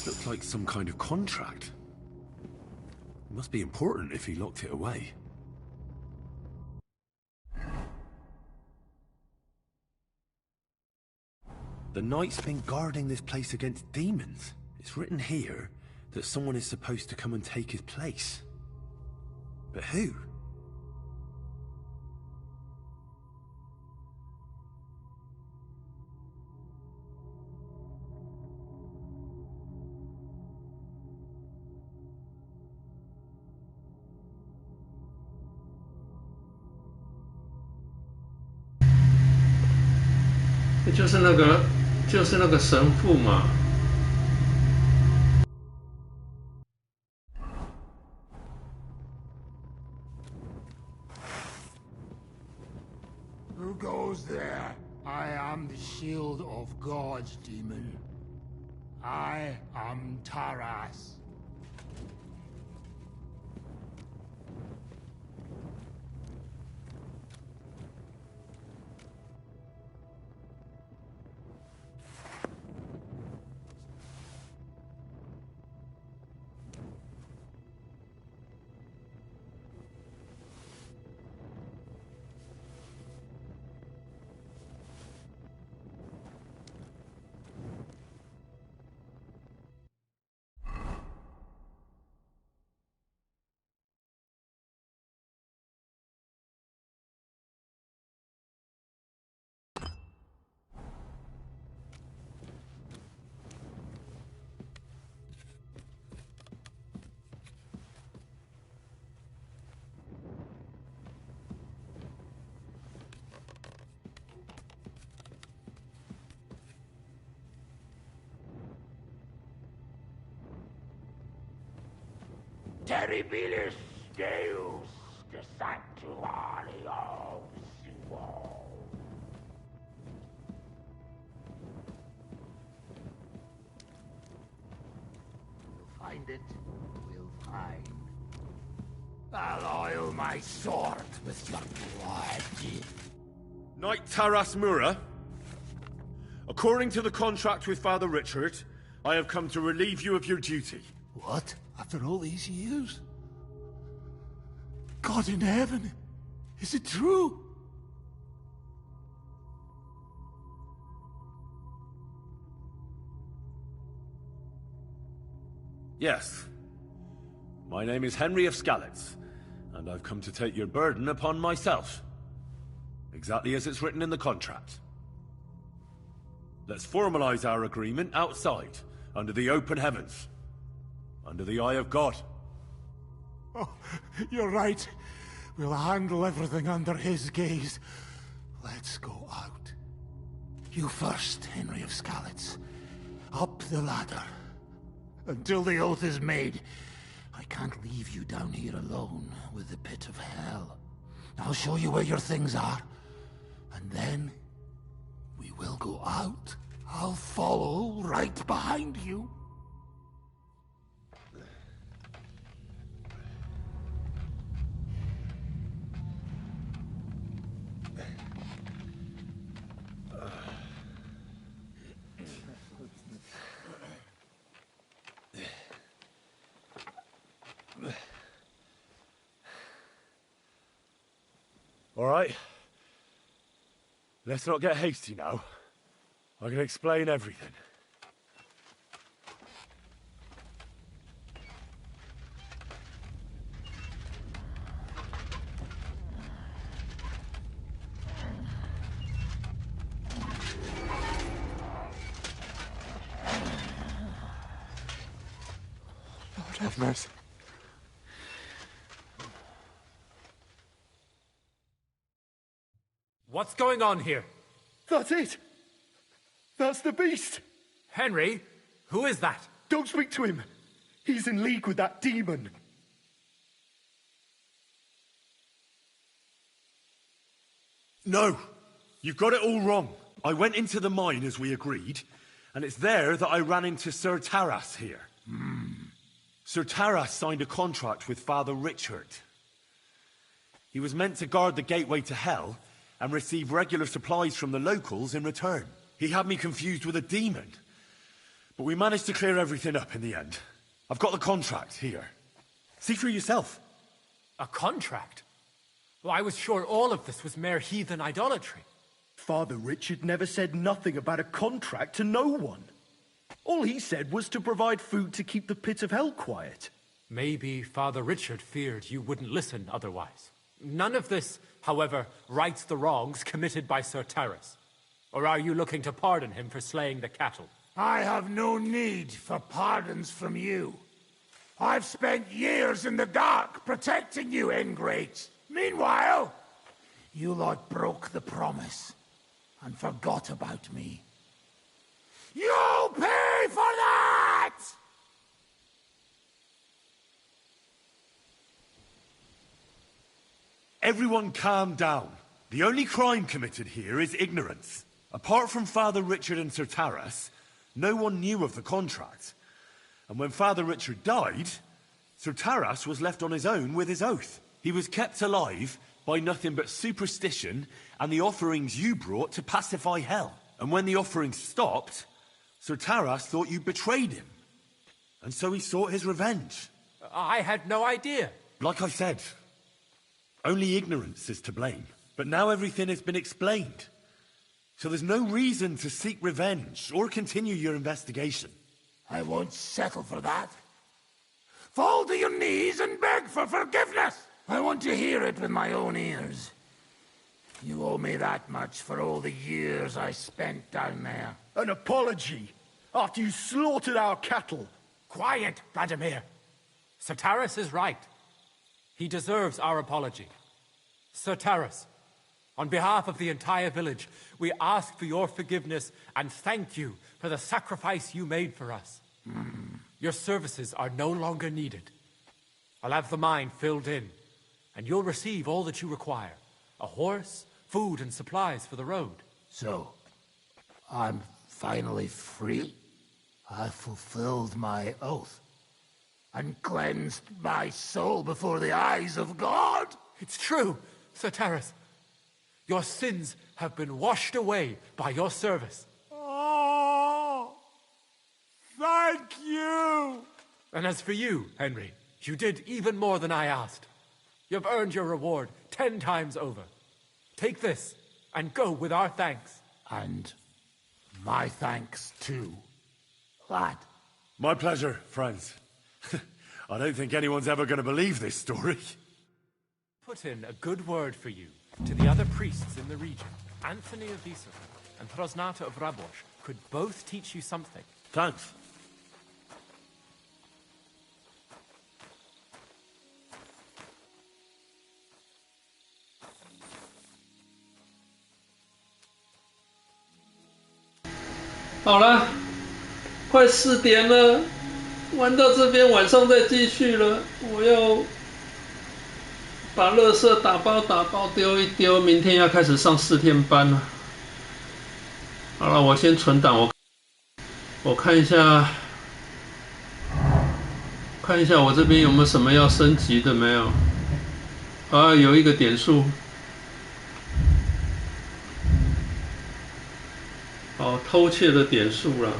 Looks like some kind of contract. It must be important if he locked it away. The knight's been guarding this place against demons. It's written here that someone is supposed to come and take his place. But who?就是那个神父嘛。Who goes there? I am the shield of gods, demon. I am Taras. Terribilis Deus de Sanctuario Suo. We'll find it, we'll find. I'll oil my sword with your blood. Knight Taras Mura, according to the contract with Father Richard, I have come to relieve you of your duty. What? After all these years? God in heaven, is it true? Yes. My name is Henry of Skalitz, and I've come to take your burden upon myself. Exactly as it's written in the contract. Let's formalize our agreement outside, under the open heavens. Under the eye of God. Oh, you're right. We'll handle everything under his gaze. Let's go out. You first, Henry of Skalitz. Up the ladder. Until the oath is made, I can't leave you down here alone with the pit of hell. I'll show you where your things are. And then, we will go out. I'll follow right behind you. All right. Let's not get hasty now. I can explain everything. Lord have mercy. What's going on here? That's it! That's the beast! Henry, who is that? Don't speak to him! He's in league with that demon! No! You've got it all wrong. I went into the mine as we agreed, and it's there that I ran into Sir Taras here. Sir Taras signed a contract with Father Richard. He was meant to guard the gateway to hell and receive regular supplies from the locals in return. He had me confused with a demon. But we managed to clear everything up in the end. I've got the contract here. See for yourself. A contract? Well, I was sure all of this was mere heathen idolatry. Father Richard never said nothing about a contract to no one. All he said was to provide food to keep the pit of hell quiet. Maybe Father Richard feared you wouldn't listen otherwise. None of this, however, rights the wrongs committed by Sir Terrace. Or are you looking to pardon him for slaying the cattle? I have no need for pardons from you. I've spent years in the dark protecting you, ingrates. Meanwhile, you lot broke the promise and forgot about me. You'll pay for that! Everyone calm down. The only crime committed here is ignorance. Apart from Father Richard and Sir Taras, no one knew of the contract. And when Father Richard died, Sir Taras was left on his own with his oath. He was kept alive by nothing but superstition and the offerings you brought to pacify hell. And when the offerings stopped, Sir Taras thought you betrayed him. And so he sought his revenge. I had no idea. Like I said, only ignorance is to blame. But now everything has been explained. So there's no reason to seek revenge or continue your investigation. I won't settle for that. Fall to your knees and beg for forgiveness. I want to hear it with my own ears. You owe me that much for all the years I spent down there. An apology? After you slaughtered our cattle? Quiet, Vladimir. Sir Taras is right. He deserves our apology. Sir Taras, on behalf of the entire village, we ask for your forgiveness and thank you for the sacrifice you made for us. Your services are no longer needed. I'll have the mine filled in, and you'll receive all that you require. A horse, food, and supplies for the road. So, I'm finally free? I fulfilled my oath and cleansed my soul before the eyes of God? It's true, Sir Taras. Your sins have been washed away by your service. Oh, thank you! And as for you, Henry, you did even more than I asked. You've earned your reward 10 times over. Take this and go with our thanks. And my thanks too, lad. My pleasure, friends. I don't think anyone's ever going to believe this story. Put in a good word for you to the other priests in the region. Anthony of Visera and Prosnata of Rabosh could both teach you something. Thanks.好了，快4点了，玩到这边晚上再继续了。我要把垃圾打包丢一丢，明天要开始上4天班了。好了，我先存档，我看一下我这边有没有什么要升级的没有？啊，有一个点数。哦，偷窃的点数啦。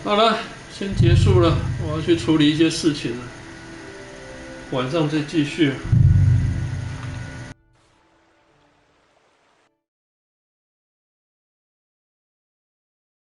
好了，先结束了，我要去处理一些事情了，晚上再继续。